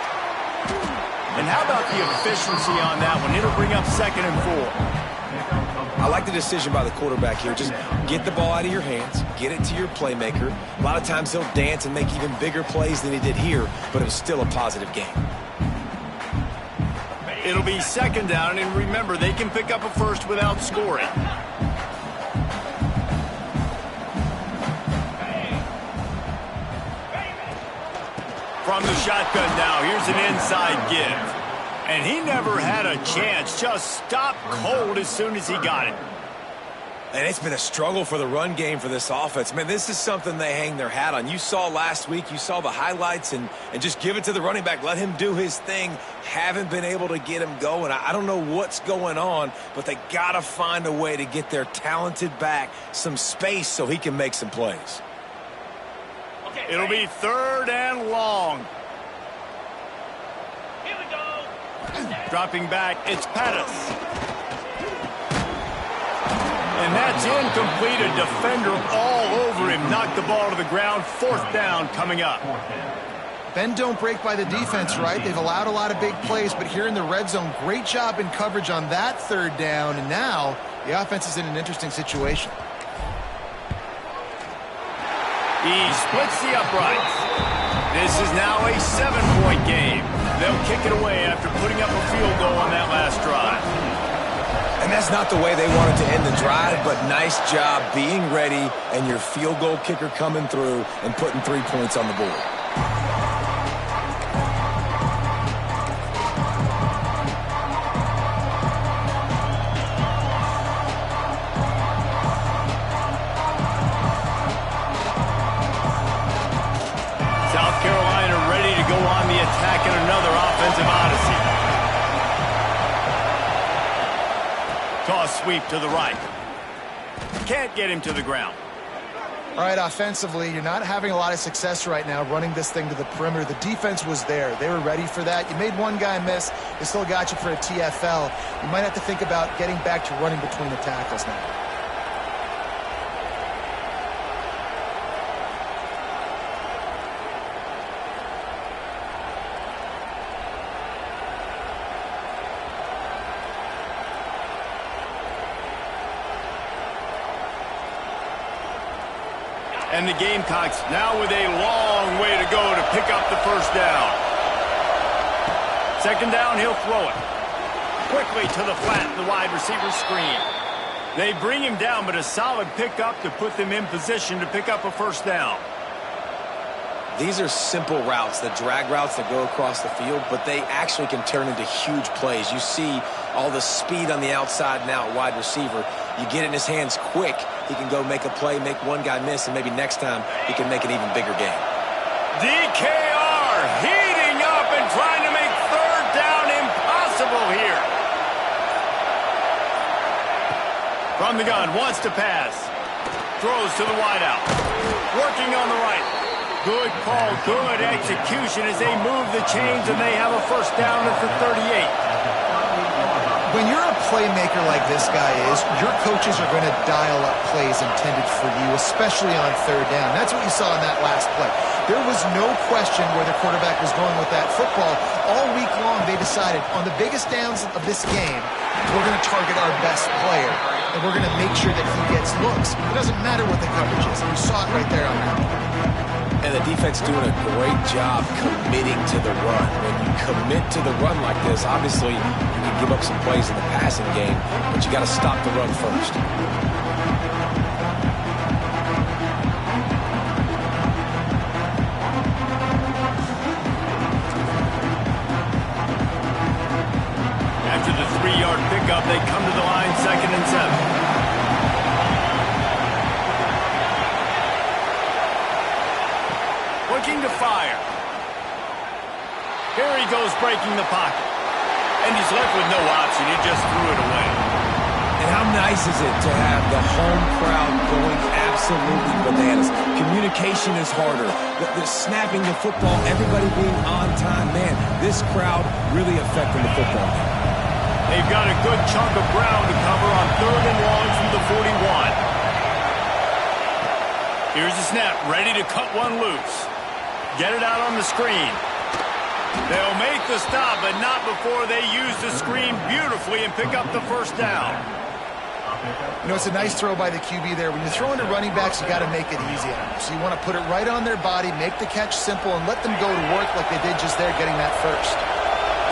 [SPEAKER 1] And how about the efficiency on that one? It'll bring up 2nd and 4.
[SPEAKER 3] I like the decision by the quarterback here. Just get the ball out of your hands, get it to your playmaker. A lot of times he'll dance and make even bigger plays than he did here, but it was still a positive game.
[SPEAKER 1] It'll be 2nd down, and remember, they can pick up a first without scoring. From the shotgun now, here's an inside give. And he never had a chance, just stopped cold as soon as he got it.
[SPEAKER 3] And it's been a struggle for the run game for this offense. Man, this is something they hang their hat on. You saw last week, you saw the highlights, and just give it to the running back. Let him do his thing. Haven't been able to get him going. I don't know what's going on, but they got to find a way to get their talented back some space so he can make some plays.
[SPEAKER 1] It'll be 3rd and long.
[SPEAKER 4] Here we go.
[SPEAKER 1] Dropping back, it's Pettis. And that's incomplete. A defender all over him. Knocked the ball to the ground. 4th down coming up.
[SPEAKER 2] Bend don't break by the defense, right? They've allowed a lot of big plays, but here in the red zone, great job in coverage on that 3rd down. And now the offense is in an interesting situation.
[SPEAKER 1] He splits the uprights. This is now a 7-point game. They'll kick it away after putting up a field goal on that last drive.
[SPEAKER 3] And that's not the way they wanted to end the drive, but nice job being ready and your field goal kicker coming through and putting 3 points on the board.
[SPEAKER 1] South Carolina ready to go on the attack in another offensive odyssey. Toss sweep to the right. Can't get him to the ground.
[SPEAKER 2] All right, offensively, you're not having a lot of success right now running this thing to the perimeter. The defense was there. They were ready for that. You made one guy miss. They still got you for a TFL. You might have to think about getting back to running between the tackles now.
[SPEAKER 1] And the Gamecocks now with a long way to go to pick up the first down. Second down, he'll throw it. Quickly to the flat, the wide receiver screen. They bring him down, but a solid pickup to put them in position to pick up a first down.
[SPEAKER 3] These are simple routes, the drag routes that go across the field, but they actually can turn into huge plays. You see all the speed on the outside now at wide receiver. You get it in his hands quick, he can go make a play, make one guy miss, and maybe next time he can make an even bigger game.
[SPEAKER 1] DKR heating up and trying to make third down impossible here. From the gun, wants to pass. Throws to the wideout. Working on the right. Good call, good execution as they move the chains and they have a first down at the 38.
[SPEAKER 2] When you're a playmaker like this guy is, your coaches are going to dial up plays intended for you, especially on third down. That's what you saw in that last play. There was no question where the quarterback was going with that football. All week long, they decided on the biggest downs of this game, we're going to target our best player, and we're going to make sure that he gets looks. It doesn't matter what the coverage is. You saw it right there on that.
[SPEAKER 3] And the defense doing a great job committing to the run. When you commit to the run like this, obviously you can give up some plays in the passing game, but you got to stop the run first.
[SPEAKER 1] After the 3-yard pickup, they come to the line, 2nd and 7. Looking to fire. Here he goes breaking the pocket. And he's left with no option. He just threw it away.
[SPEAKER 3] And how nice is it to have the home crowd going absolutely bananas? Communication is harder. The snapping the football, everybody being on time. Man, this crowd really affecting the football game.
[SPEAKER 1] They've got a good chunk of ground to cover on 3rd and long from the 41. Here's the snap, ready to cut one loose. Get it out on the screen. They'll make the stop, but not before they use the screen beautifully and pick up the first down.
[SPEAKER 2] You know, it's a nice throw by the QB there. When you're throwing to running backs, you got to make it easy on them. So you want to put it right on their body, make the catch simple, and let them go to work like they did just there, getting that first.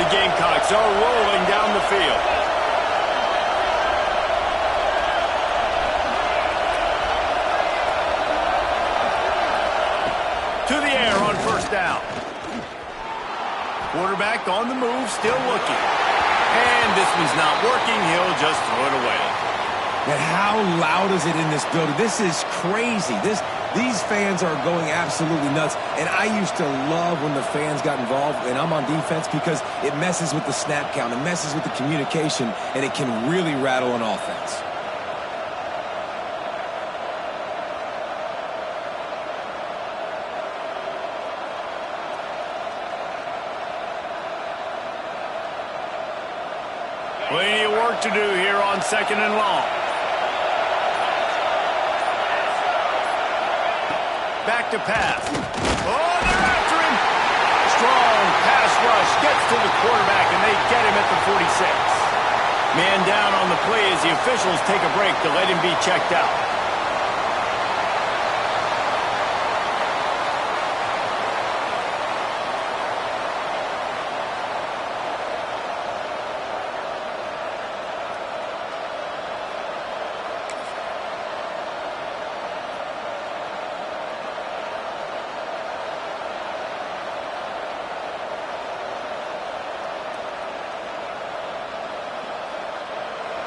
[SPEAKER 1] The Gamecocks are rolling down the field. To the air on first down. Quarterback on the move, still looking. And this one's not working. He'll just throw it away.
[SPEAKER 3] And how loud is it in this building? This is crazy. These fans are going absolutely nuts. And I used to love when the fans got involved, and I'm on defense, because it messes with the snap count. It messes with the communication, and it can really rattle an offense.
[SPEAKER 1] Plenty of work to do here on 2nd and long. Back to pass. Oh, they're after him. Strong pass rush gets to the quarterback, and they get him at the 46. Man down on the play as the officials take a break to let him be checked out.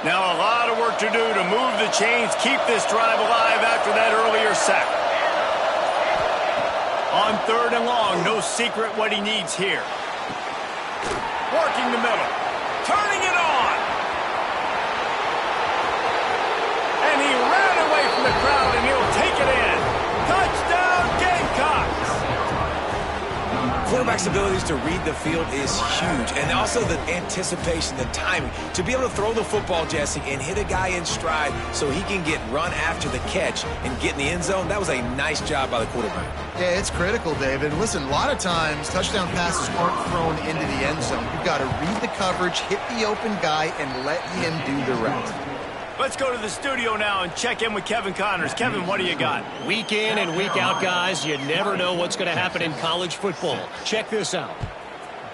[SPEAKER 1] Now a lot of work to do to move the chains, keep this drive alive after that earlier sack. On 3rd and long, no secret what he needs here. Working the middle, turning it on. And he ran away from the crowd, and he'll take it in.
[SPEAKER 3] quarterback's abilities to read the field is huge, and also the anticipation, the timing. To be able to throw the football, Jesse, and hit a guy in stride so he can get run after the catch and get in the end zone, that was a nice job by the quarterback.
[SPEAKER 2] Yeah, it's critical, David. Listen, a lot of times touchdown passes aren't thrown into the end zone. You've got to read the coverage, hit the open guy, and let him do the rest.
[SPEAKER 1] Let's go to the studio now and check in with Kevin Connors. Kevin, what do you got?
[SPEAKER 5] Week in and week out, guys, you never know what's going to happen in college football. Check this out.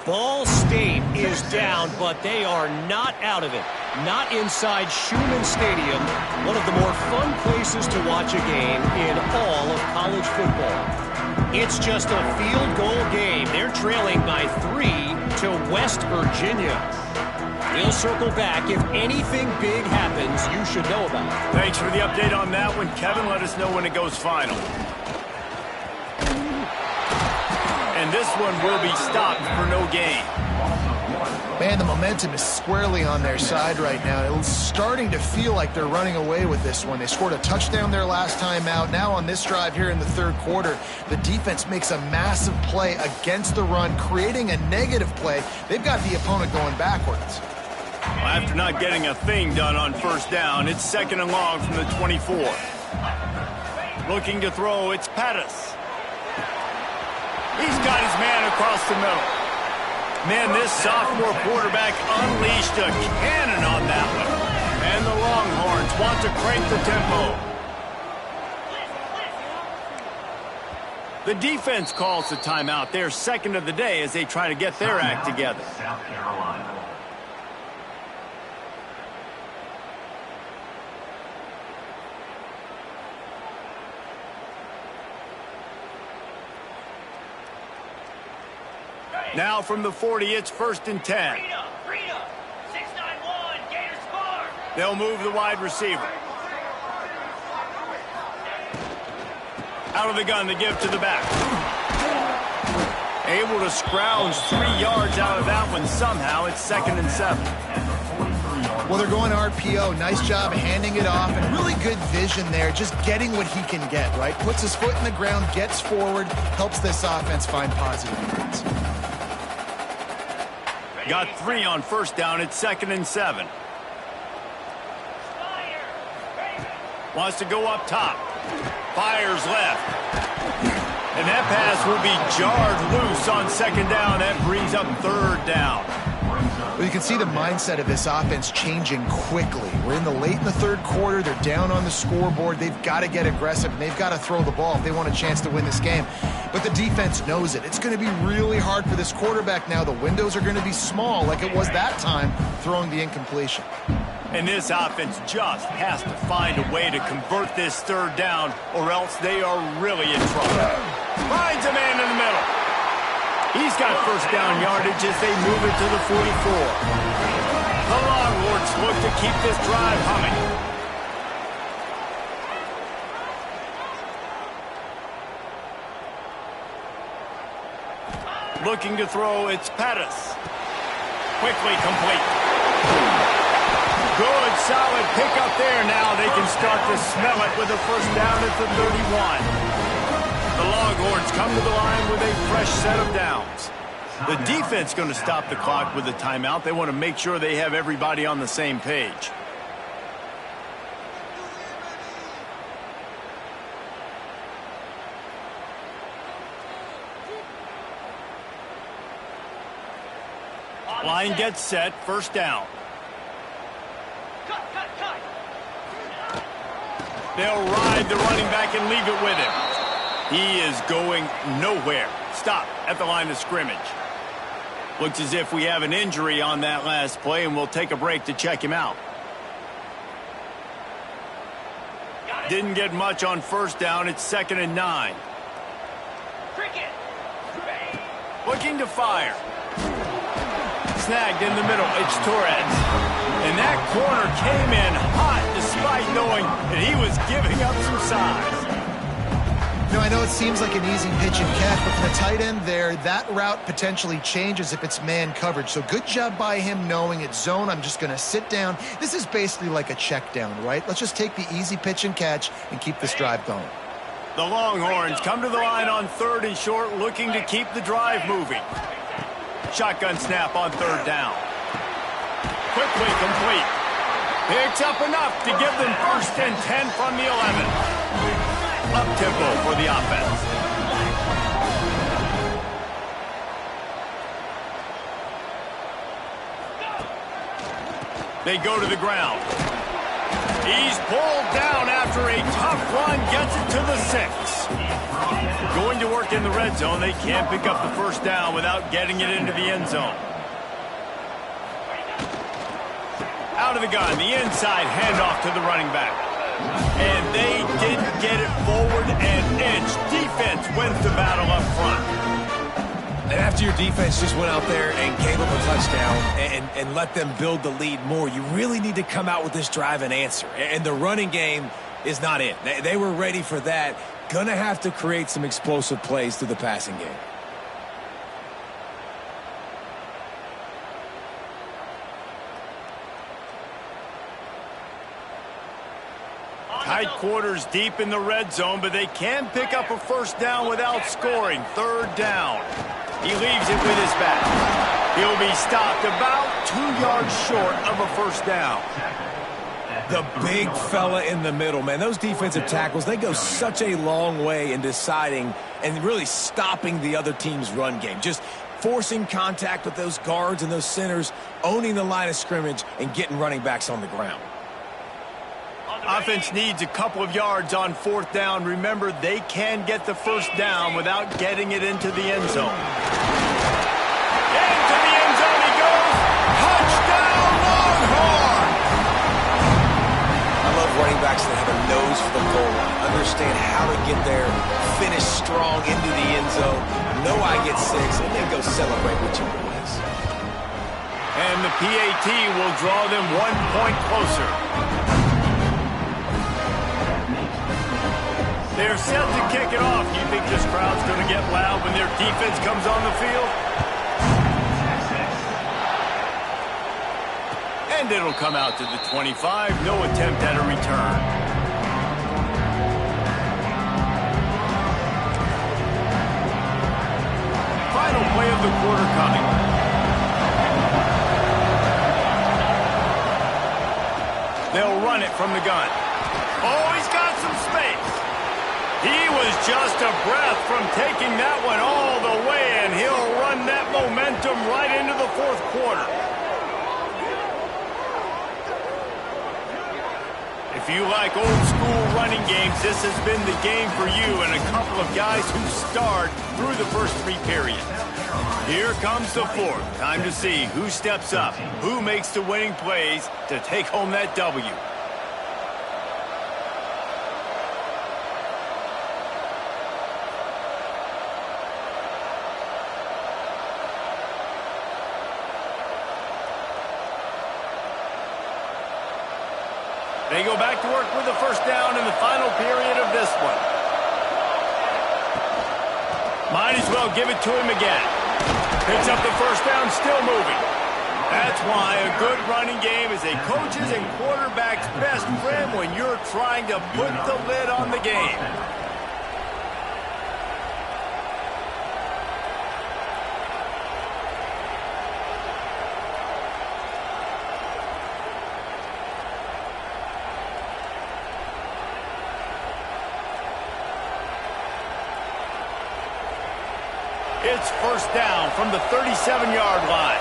[SPEAKER 5] Ball State is down, but they are not out of it. Not inside Schumann Stadium, one of the more fun places to watch a game in all of college football. It's just a field goal game. They're trailing by 3 to West Virginia. We'll circle back. If anything big happens, you should know about it.
[SPEAKER 1] Thanks for the update on that one, Kevin. Let us know when it goes final. And this one will be stopped for no gain.
[SPEAKER 2] Man, the momentum is squarely on their side right now. It's starting to feel like they're running away with this one. They scored a touchdown their last time out. Now on this drive here in the third quarter, the defense makes a massive play against the run, creating a negative play. They've got the opponent going backwards.
[SPEAKER 1] Well, after not getting a thing done on first down, it's 2nd and long from the 24. Looking to throw, it's Pettis. He's got his man across the middle. Man, this sophomore quarterback unleashed a cannon on that one. And the Longhorns want to crank the tempo. The defense calls the timeout. They're second of the day as they try to get their act together.
[SPEAKER 6] South Carolina.
[SPEAKER 1] Now from the 40, it's 1st and 10.
[SPEAKER 4] Freedom. 691. Gators Farm.
[SPEAKER 1] They'll move the wide receiver. Out of the gun, the give to the back. Able to scrounge 3 yards out of that one somehow. It's 2nd and 7.
[SPEAKER 2] Well, they're going RPO. Nice job handing it off, and really good vision there, just getting what he can get, right? Puts his foot in the ground, gets forward, helps this offense find positive units.
[SPEAKER 1] Got 3 on first down. It's 2nd and 7. Wants to go up top. Fires left. And that pass will be jarred loose on 2nd down. That brings up 3rd down.
[SPEAKER 2] Well, you can see the mindset of this offense changing quickly. We're in the third quarter. They're down on the scoreboard. They've got to get aggressive, and they've got to throw the ball if they want a chance to win this game. But the defense knows it. It's going to be really hard for this quarterback now. The windows are going to be small like it was that time throwing the incompletion.
[SPEAKER 1] And this offense just has to find a way to convert this 3rd down, or else they are really in trouble. Finds a man in the middle. He's got first down yardage as they move it to the 44. The Longhorns look to keep this drive humming. Looking to throw, it's Pettis. Quickly complete. Good, solid pickup there. Now they can start to smell it with a first down at the 31. The Longhorns come to the line with a fresh set of downs. The defense going to stop the clock with a timeout. They want to make sure they have everybody on the same page. Line gets set, first down.
[SPEAKER 4] Cut.
[SPEAKER 1] They'll ride the running back and leave it with him. He is going nowhere. Stop at the line of scrimmage. Looks as if we have an injury on that last play, and we'll take a break to check him out. Didn't get much on first down. It's 2nd and 9.
[SPEAKER 4] Cricket.
[SPEAKER 1] Looking to fire. Snagged in the middle. It's Torres. And that corner came in hot despite knowing that he was giving up some size.
[SPEAKER 2] You know, I know it seems like an easy pitch and catch, but for the tight end there, that route potentially changes if it's man coverage. So good job by him knowing it's zone. I'm just going to sit down. This is basically like a check down, right? Let's just take the easy pitch and catch and keep this drive going.
[SPEAKER 1] The Longhorns come to the line on 3rd and short, looking to keep the drive moving. Shotgun snap on 3rd down. Quickly complete. Picks up enough to give them 1st and 10 from the 11. Up-tempo for the offense. They go to the ground. He's pulled down after a tough run, gets it to the 6. Going to work in the red zone. They can't pick up the 1st down without getting it into the end zone. Out of the gun, the inside handoff to the running back. And they didn't get it forward an inch. Defense wins the battle up front.
[SPEAKER 3] And after your defense just went out there and gave up a touchdown and let them build the lead more, you really need to come out with this drive and answer. And the running game is not it. They were ready for that. Gonna have to create some explosive plays through the passing game.
[SPEAKER 1] Tight quarters deep in the red zone, but they can pick up a 1st down without scoring. 3rd down. He leaves it with his back. He'll be stopped about 2 yards short of a 1st down.
[SPEAKER 3] The big fella in the middle, man. Those defensive tackles, they go such a long way in deciding and really stopping the other team's run game. Just forcing contact with those guards and those centers, owning the line of scrimmage, and getting running backs on the ground.
[SPEAKER 1] Offense needs a couple of yards on 4th down. Remember, they can get the 1st down without getting it into the end zone. Into the end zone he goes. Touchdown, Longhorn!
[SPEAKER 3] I love running backs that have a nose for the goal line, understand how to get there, finish strong into the end zone, know I get 6, and then go celebrate with your boys.
[SPEAKER 1] And the PAT will draw them 1 point closer. They're set to kick it off. You think this crowd's going to get loud when their defense comes on the field? And it'll come out to the 25. No attempt at a return. Final play of the quarter coming. They'll run it from the gun. Oh, he's got some space. He was just a breath from taking that one all the way, and he'll run that momentum right into the 4th quarter. If you like old school running games, this has been the game for you and a couple of guys who starred through the first 3 periods. Here comes the 4th. Time to see who steps up, who makes the winning plays to take home that W. They go back to work with the 1st down in the final period of this one. Might as well give it to him again. Picks up the 1st down, still moving. That's why a good running game is a coach's and quarterback's best friend when you're trying to put the lid on the game. It's 1st down from the 37-yard line.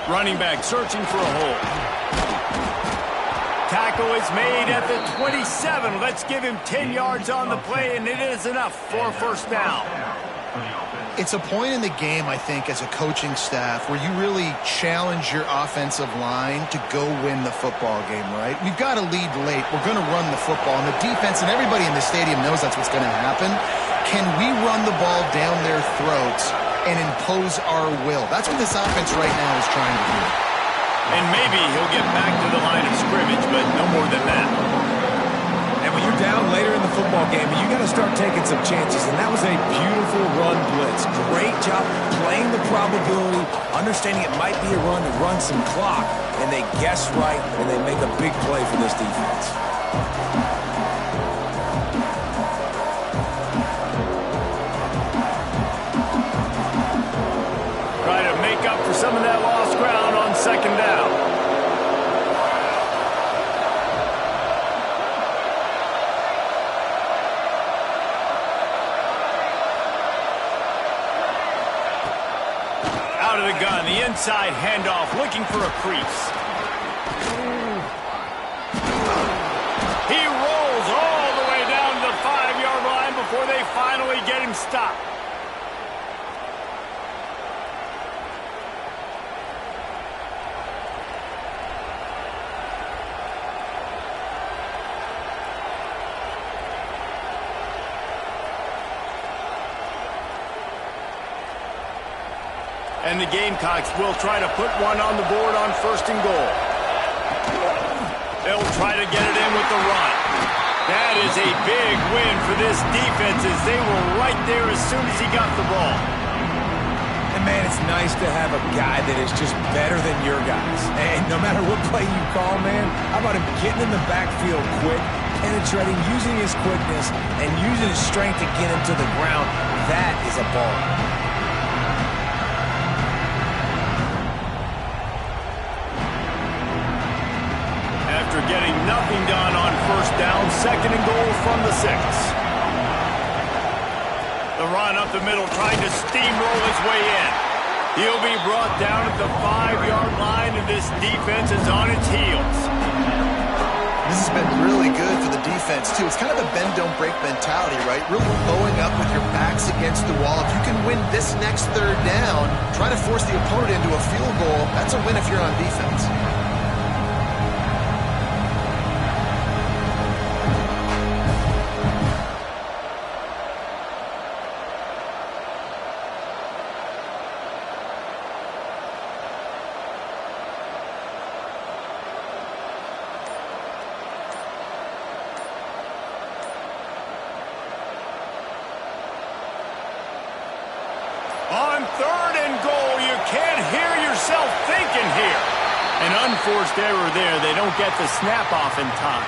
[SPEAKER 1] Running back searching for a hole. Tackle is made at the 27. Let's give him 10 yards on the play, and it is enough for a 1st down.
[SPEAKER 2] It's a point in the game, I think, as a coaching staff where you really challenge your offensive line to go win the football game, right? We've got to lead late. We're going to run the football. And the defense and everybody in the stadium knows that's what's going to happen. Can we run the ball down their throats and impose our will? That's what this offense right now is trying to do.
[SPEAKER 1] And maybe he'll get back to the line of scrimmage, but no more than that.
[SPEAKER 3] And when you're down later in the football game, you got to start taking some chances. And that was a beautiful run blitz. Great job playing the probability, understanding it might be a run to run some clock, and they guess right, and they make a big play for this defense.
[SPEAKER 1] Try to make up for some of that lost ground on second down. Out of the gun, the inside handoff, looking for a crease. He rolls all the way down to the 5-yard line before they finally get him stopped. And the Gamecocks will try to put one on the board on 1st and goal. They'll try to get it in with the run. That is a big win for this defense as they were right there as soon as he got the ball.
[SPEAKER 3] And, man, it's nice to have a guy that is just better than your guys. And no matter what play you call, man, how about him getting in the backfield quick, penetrating, using his quickness, and using his strength to get him to the ground. That is a ball.
[SPEAKER 1] After getting nothing done on 1st down, 2nd and goal from the 6. The run up the middle, trying to steamroll his way in. He'll be brought down at the 5-yard line, and this defense is on its heels.
[SPEAKER 2] This has been really good for the defense, too. It's kind of a bend-don't-break mentality, right? Really bowing up with your backs against the wall. If you can win this next 3rd down, try to force the opponent into a field goal, that's a win if you're on defense.
[SPEAKER 1] On 3rd and goal, you can't hear yourself thinking here. An unforced error there. They don't get the snap off in time.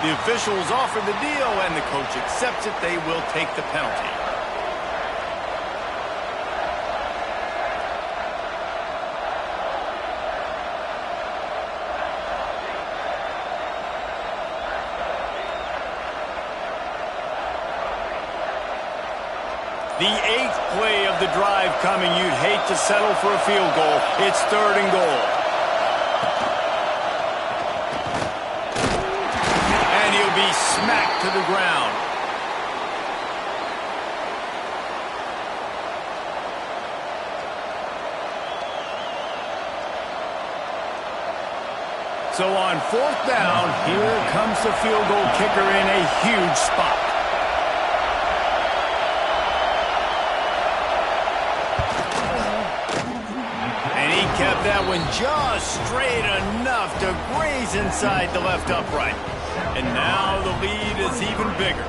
[SPEAKER 1] The officials offer the deal, and the coach accepts it. They will take the penalty. The 8th play of the drive coming. You'd hate to settle for a field goal. It's 3rd and goal. And he'll be smacked to the ground. So on 4th down, here comes the field goal kicker in a huge spot. Kept that one just straight enough to graze inside the left upright. And now the lead is even bigger.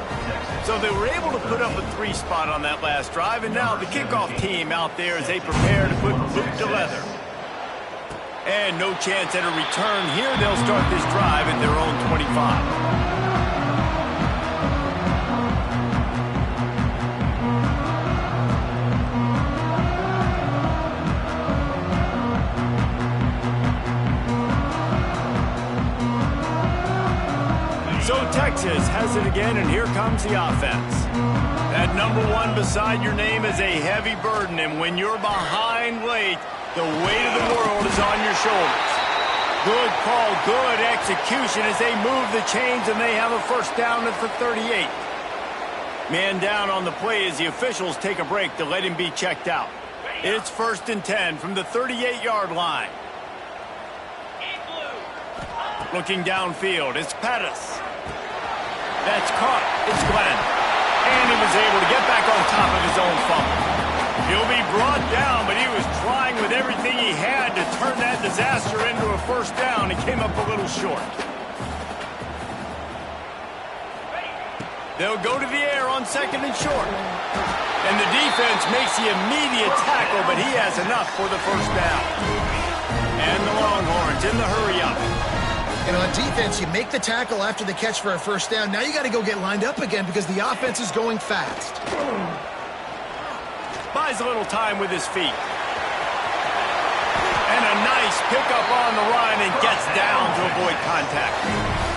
[SPEAKER 1] So they were able to put up a 3 spot on that last drive, and now the kickoff team out there as they prepare to put boot to leather. And no chance at a return here. They'll start this drive at their own 25. So Texas has it again, and here comes the offense. That number 1 beside your name is a heavy burden, and when you're behind late, the weight of the world is on your shoulders. Good call, good execution as they move the chains, and they have a 1st down at the 38. Man down on the play as the officials take a break to let him be checked out. It's 1st and 10 from the 38-yard line. Looking downfield, it's Pettis. That's caught. It's Glenn. And he was able to get back on top of his own fumble. He'll be brought down, but he was trying with everything he had to turn that disaster into a 1st down. He came up a little short. They'll go to the air on 2nd and short. And the defense makes the immediate tackle, but he has enough for the 1st down. And the Longhorns Longhorns in the hurry-up.
[SPEAKER 2] And on defense, you make the tackle after the catch for a first down. Now you got to go get lined up again because the offense is going fast.
[SPEAKER 1] Buys a little time with his feet. And a nice pickup on the run and gets down to avoid contact.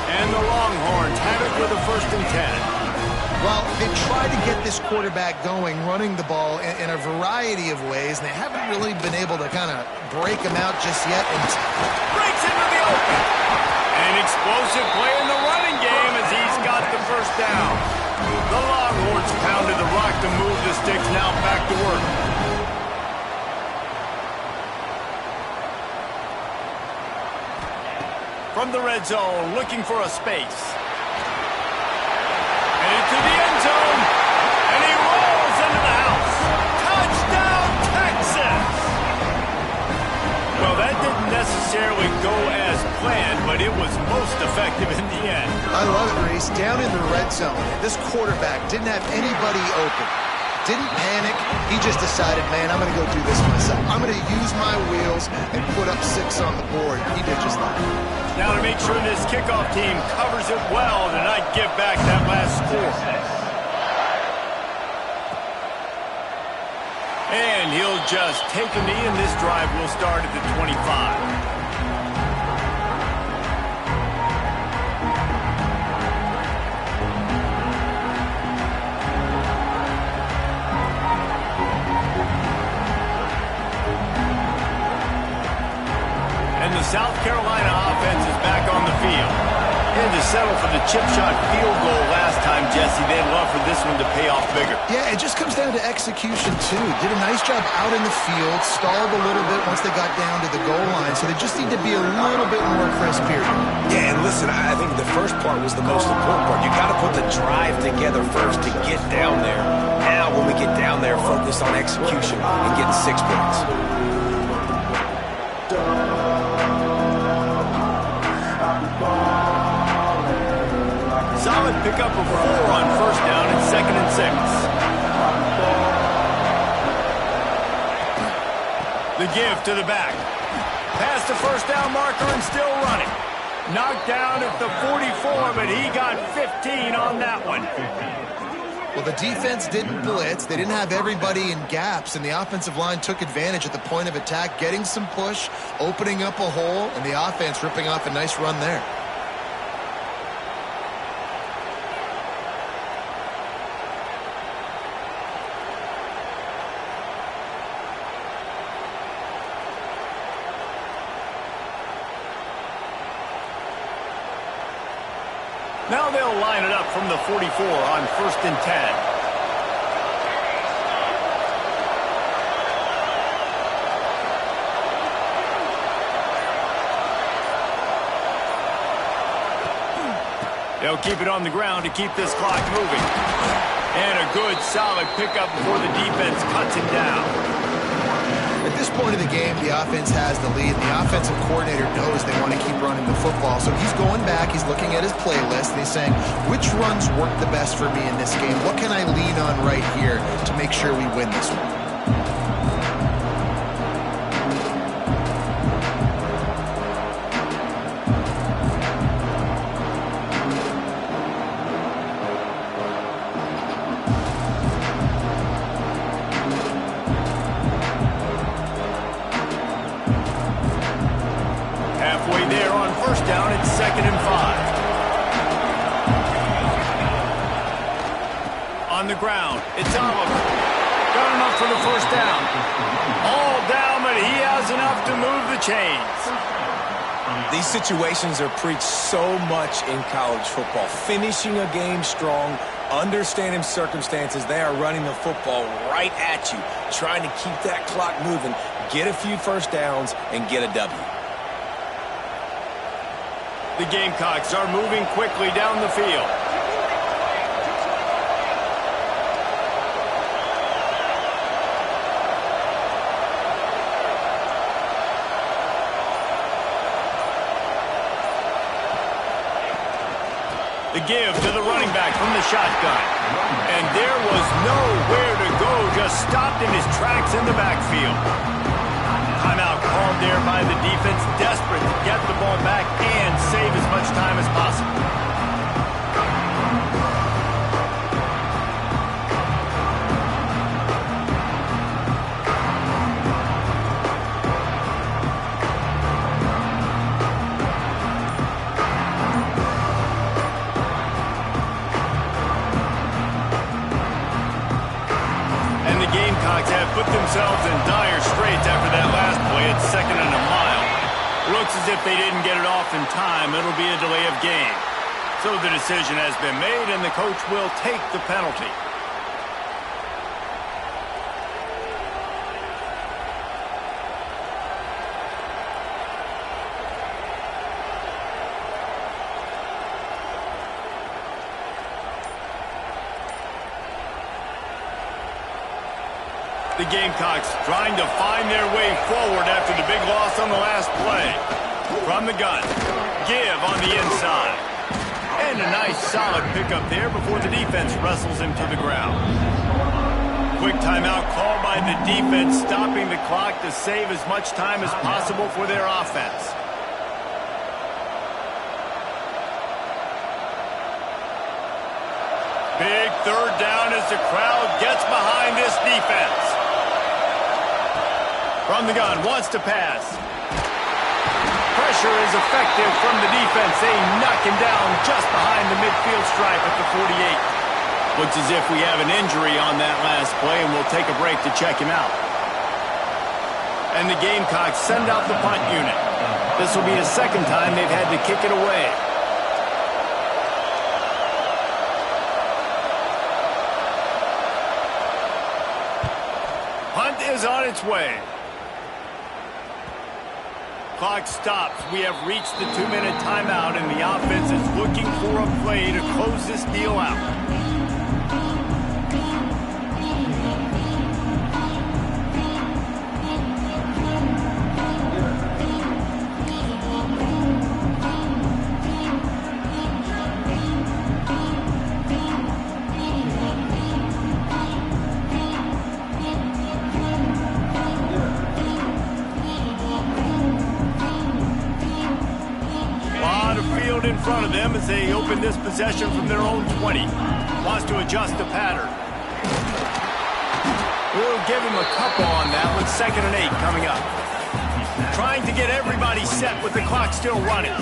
[SPEAKER 1] And the Longhorns have it with a 1st and 10.
[SPEAKER 2] Well, they've tried to get this quarterback going, running the ball in a variety of ways, and they haven't really been able to kind of break him out just yet. And
[SPEAKER 1] breaks into the open. An explosive play in the running game as he's got the first down. The Longhorns pounded the rock to move the sticks, now back to work. From the red zone, looking for a space. And into the end zone, and he rolls into the house. Touchdown, Texas! Well, that didn't necessarily go as planned, but it was most effective in the end.
[SPEAKER 2] I love it, Reese. Down in the red zone, this quarterback didn't have anybody open. Didn't panic. He just decided, man, I'm going to go do this myself. I'm going to use my wheels and put up 6 on the board. He did just that.
[SPEAKER 1] Now to make sure this kickoff team covers it well to not give back that last score. And he'll just take a knee, and this drive will start at the 25. South Carolina offense is back on the field. And to settle for the chip shot field goal last time, Jesse, they'd love for this one to pay off bigger.
[SPEAKER 2] Yeah, it just comes down to execution, too. Did a nice job out in the field, stalled a little bit once they got down to the goal line, so they just need to be a little bit more crisp here.
[SPEAKER 3] Yeah, and listen, I think the first part was the most important part. You got to put the drive together first to get down there. Now, when we get down there, focus on execution and getting 6 points.
[SPEAKER 1] Solid pickup of 4 on 1st down and 2nd and 6. The give to the back. Past the 1st down marker and still running. Knocked down at the 44, but he got 15 on that one.
[SPEAKER 2] Well, the defense didn't blitz. They didn't have everybody in gaps, and the offensive line took advantage at the point of attack, getting some push, opening up a hole, and the offense ripping off a nice run there.
[SPEAKER 1] Now they'll line it up from the 44 on 1st and 10. They'll keep it on the ground to keep this clock moving. And a good, solid pickup before the defense cuts him down.
[SPEAKER 2] At this point of the game, the offense has the lead. The offensive coordinator knows they want to keep running the football. So he's going back, he's looking at his playlist, and he's saying, which runs work the best for me in this game? What can I lean on right here to make sure we win this one?
[SPEAKER 1] There on 1st down, it's 2nd and 5. On the ground, it's Oliver. Got enough for the 1st down. All down, but he has enough to move the chains.
[SPEAKER 3] These situations are preached so much in college football. Finishing a game strong, understanding circumstances. They are running the football right at you, trying to keep that clock moving, get a few 1st downs, and get a W.
[SPEAKER 1] The Gamecocks are moving quickly down the field. The give to the running back from the shotgun. And there was nowhere to go, just stopped in his tracks in the backfield. Timeout called there by the defense, desperate to get ball back and save as much time as possible. Have put themselves in dire straits after that last play at 2nd and a mile. Looks as if they didn't get it off in time. It'll be a delay of game. So the decision has been made, and the coach will take the penalty. The Gamecocks trying to find their way forward after the big loss on the last play. From the gun, give on the inside. And a nice solid pickup there before the defense wrestles him to the ground. Quick timeout called by the defense, stopping the clock to save as much time as possible for their offense. Big 3rd down as the crowd gets behind this defense. From the gun, wants to pass. Pressure is effective from the defense. They knock him down just behind the midfield stripe at the 48. Looks as if we have an injury on that last play, and we'll take a break to check him out. And the Gamecocks send out the punt unit. This will be the 2nd time they've had to kick it away. Punt is on its way. Clock stops. We have reached the 2-minute timeout, and the offense is looking for a play to close this deal out. In front of them as they open this possession from their own 20. Wants to adjust the pattern. We'll give him a couple on that with 2nd and 8 coming up. Trying to get everybody set with the clock still running.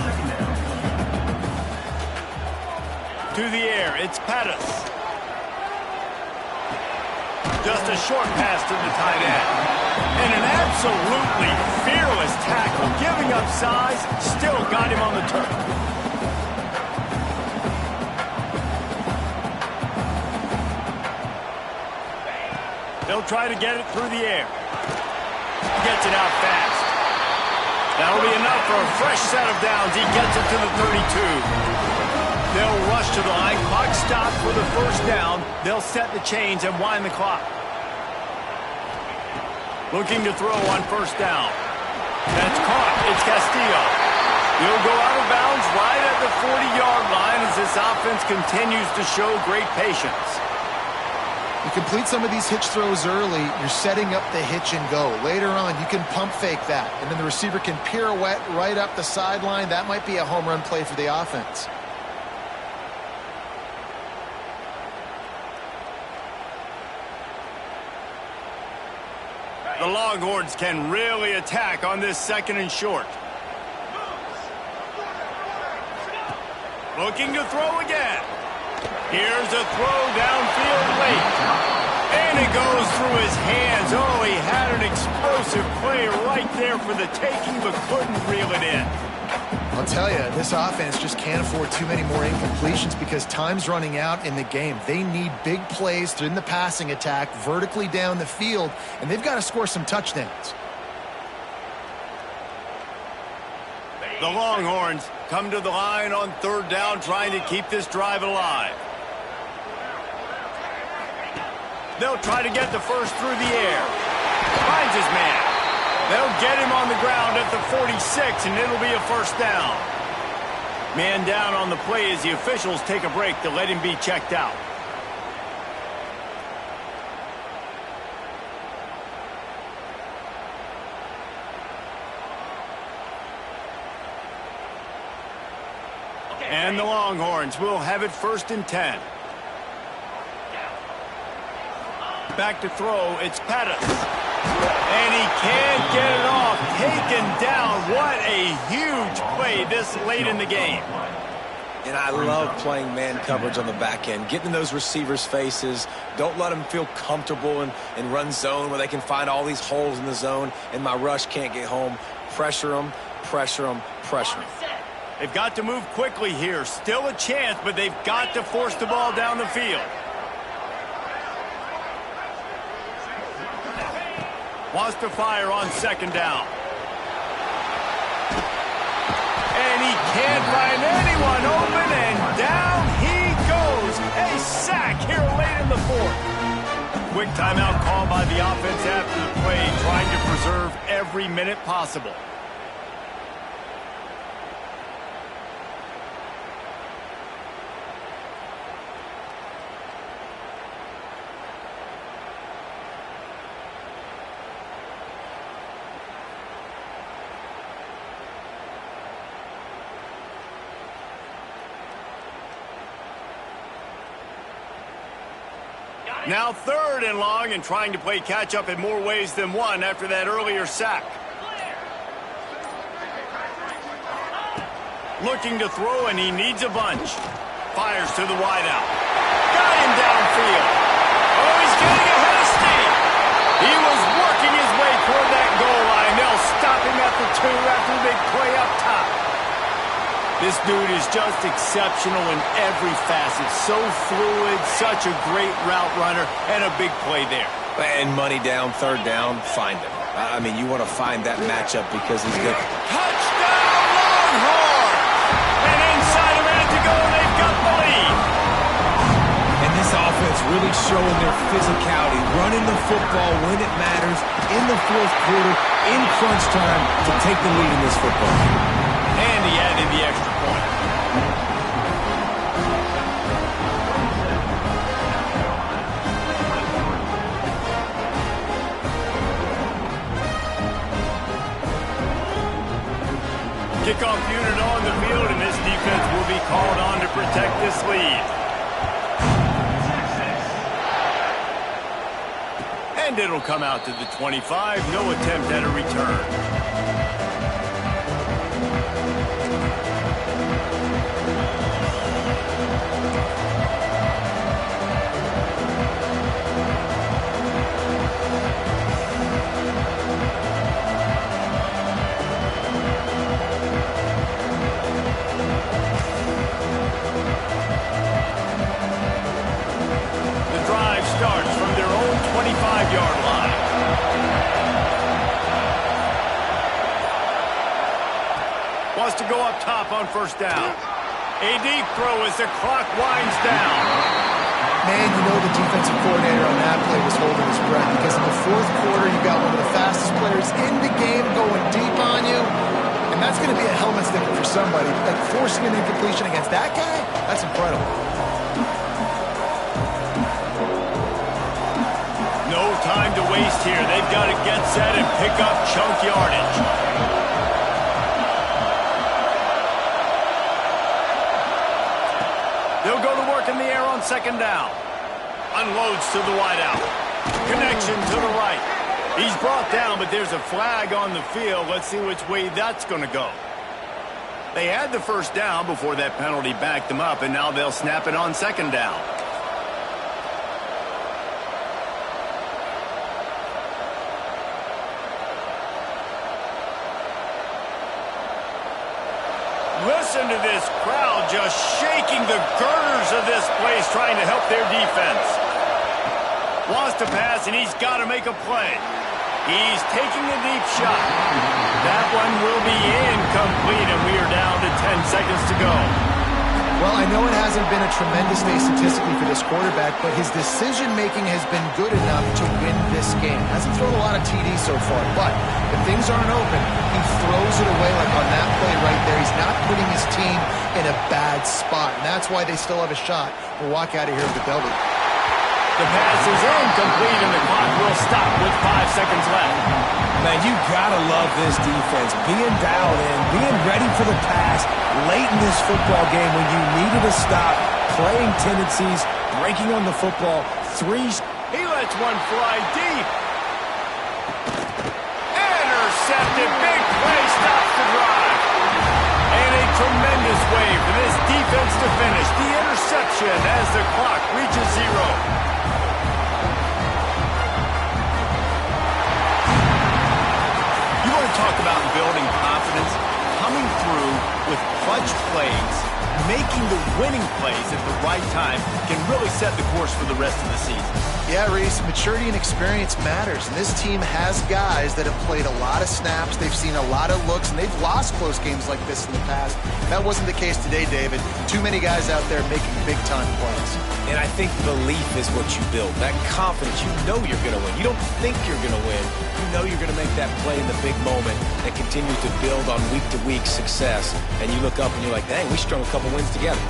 [SPEAKER 1] To the air, it's Pettis. Just a short pass to the tight end. And an absolutely fearless tackle, giving up size, still got him on the turf. They'll try to get it through the air. Gets it out fast. That'll be enough for a fresh set of downs. He gets it to the 32. They'll rush to the line. Clock stops for the 1st down. They'll set the chains and wind the clock. Looking to throw on 1st down. That's caught. It's Castillo. He'll go out of bounds right at the 40-yard line as this offense continues to show great patience.
[SPEAKER 2] You complete some of these hitch throws early, you're setting up the hitch and go. Later on, you can pump fake that, and then the receiver can pirouette right up the sideline. That might be a home run play for the offense.
[SPEAKER 1] The Longhorns can really attack on this 2nd and short. Looking to throw again. Here's a throw downfield late. And it goes through his hands. Oh, he had an explosive play right there for the taking, but couldn't reel it in.
[SPEAKER 2] I'll tell you, this offense just can't afford too many more incompletions because time's running out in the game. They need big plays in the passing attack, vertically down the field, and they've got to score some touchdowns.
[SPEAKER 1] The Longhorns come to the line on 3rd down, trying to keep this drive alive. They'll try to get the first through the air. Finds his man. They'll get him on the ground at the 46, and it'll be a 1st down. Man down on the play as the officials take a break to let him be checked out. And the Longhorns will have it 1st and 10. Back to throw, it's Pettis. And he can't get it off. Taken down. What a huge play this late in the game.
[SPEAKER 3] And I love playing man coverage on the back end, getting in those receivers' faces. Don't let them feel comfortable in run zone where they can find all these holes in the zone and my rush can't get home. Pressure them, pressure them, pressure them.
[SPEAKER 1] They've got to move quickly here. Still a chance, but they've got to force the ball down the field. Wants to fire on 2nd down. And he can't find anyone open, and down he goes. A sack here late in the 4th. Quick timeout called by the offense after the play, trying to preserve every minute possible. Now 3rd and long, and trying to play catch-up in more ways than one after that earlier sack. Looking to throw, and he needs a bunch. Fires to the wideout. Got him downfield. Oh, he's getting ahead of steam. He was working his way toward that goal line. They'll stop him at the 2 after the big play up top. This dude is just exceptional in every facet. So fluid, such a great route runner, and a big play there.
[SPEAKER 3] And money down, 3rd down, find him. I mean, you want to find that matchup because he's good.
[SPEAKER 1] Touchdown, Longhorn! And inside a minute to go, they've got the lead.
[SPEAKER 3] And this offense really showing their physicality, running the football when it matters, in the 4th quarter, in crunch time, to take the lead in this football game.
[SPEAKER 1] And he added the extra point. Kickoff unit on the field, and this defense will be called on to protect this lead. And it'll come out to the 25. No attempt at a return. Starts from their own 25-yard line. Wants to go up top on 1st down. A deep throw as the clock winds down.
[SPEAKER 2] Man, you know the defensive coordinator on that play was holding his breath because in the 4th quarter, you got one of the fastest players in the game going deep on you. And that's going to be a helmet sticker for somebody. Like forcing an incompletion against that guy, that's incredible.
[SPEAKER 1] No time to waste here. They've got to get set and pick up chunk yardage. They'll go to work in the air on 2nd down. Unloads to the wideout. Connection to the right. He's brought down, but there's a flag on the field. Let's see which way that's going to go. They had the 1st down before that penalty backed them up, and now they'll snap it on 2nd down. Listen to this crowd just shaking the girders of this place, trying to help their defense. Wants to pass, and he's got to make a play. He's taking a deep shot. That one will be incomplete, and we are down to 10 seconds to go.
[SPEAKER 2] Well, I know it hasn't been a tremendous day statistically for this quarterback, but his decision-making has been good enough to win this game. Hasn't thrown a lot of TDs so far, but if things aren't open, he throws it away like on that play right there. He's not putting his team in a bad spot, and that's why they still have a shot to walk out of here with the W.
[SPEAKER 1] The pass is incomplete, and the clock will stop with 5 seconds left.
[SPEAKER 3] Man, you gotta love this defense. Being dialed in, being ready for the pass late in this football game when you needed a stop, playing tendencies, breaking on the football,
[SPEAKER 1] He lets one fly deep. Intercepted. Big play stops the drive. And a tremendous way for this defense to finish. The interception as the clock reaches 0. You want to talk about building confidence? Coming through with clutch plays, making the winning plays at the right time can really set the course for the rest of the season.
[SPEAKER 2] Yeah, Reese, maturity and experience matters, and this team has guys that have played a lot of snaps, they've seen a lot of looks, and they've lost close games like this in the past. That wasn't the case today, David. Too many guys out there making big-time plays.
[SPEAKER 3] And I think belief is what you build. That confidence, you know you're going to win. You don't think you're going to win. You know you're going to make that play in the big moment and continue to build on week-to-week success. And you look up and you're like, dang, we strung a couple wins together.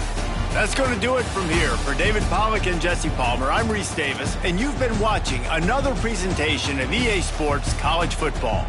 [SPEAKER 1] That's going to do it from here. For David Pollack and Jesse Palmer, I'm Reese Davis, and you've been watching another presentation of EA Sports College Football.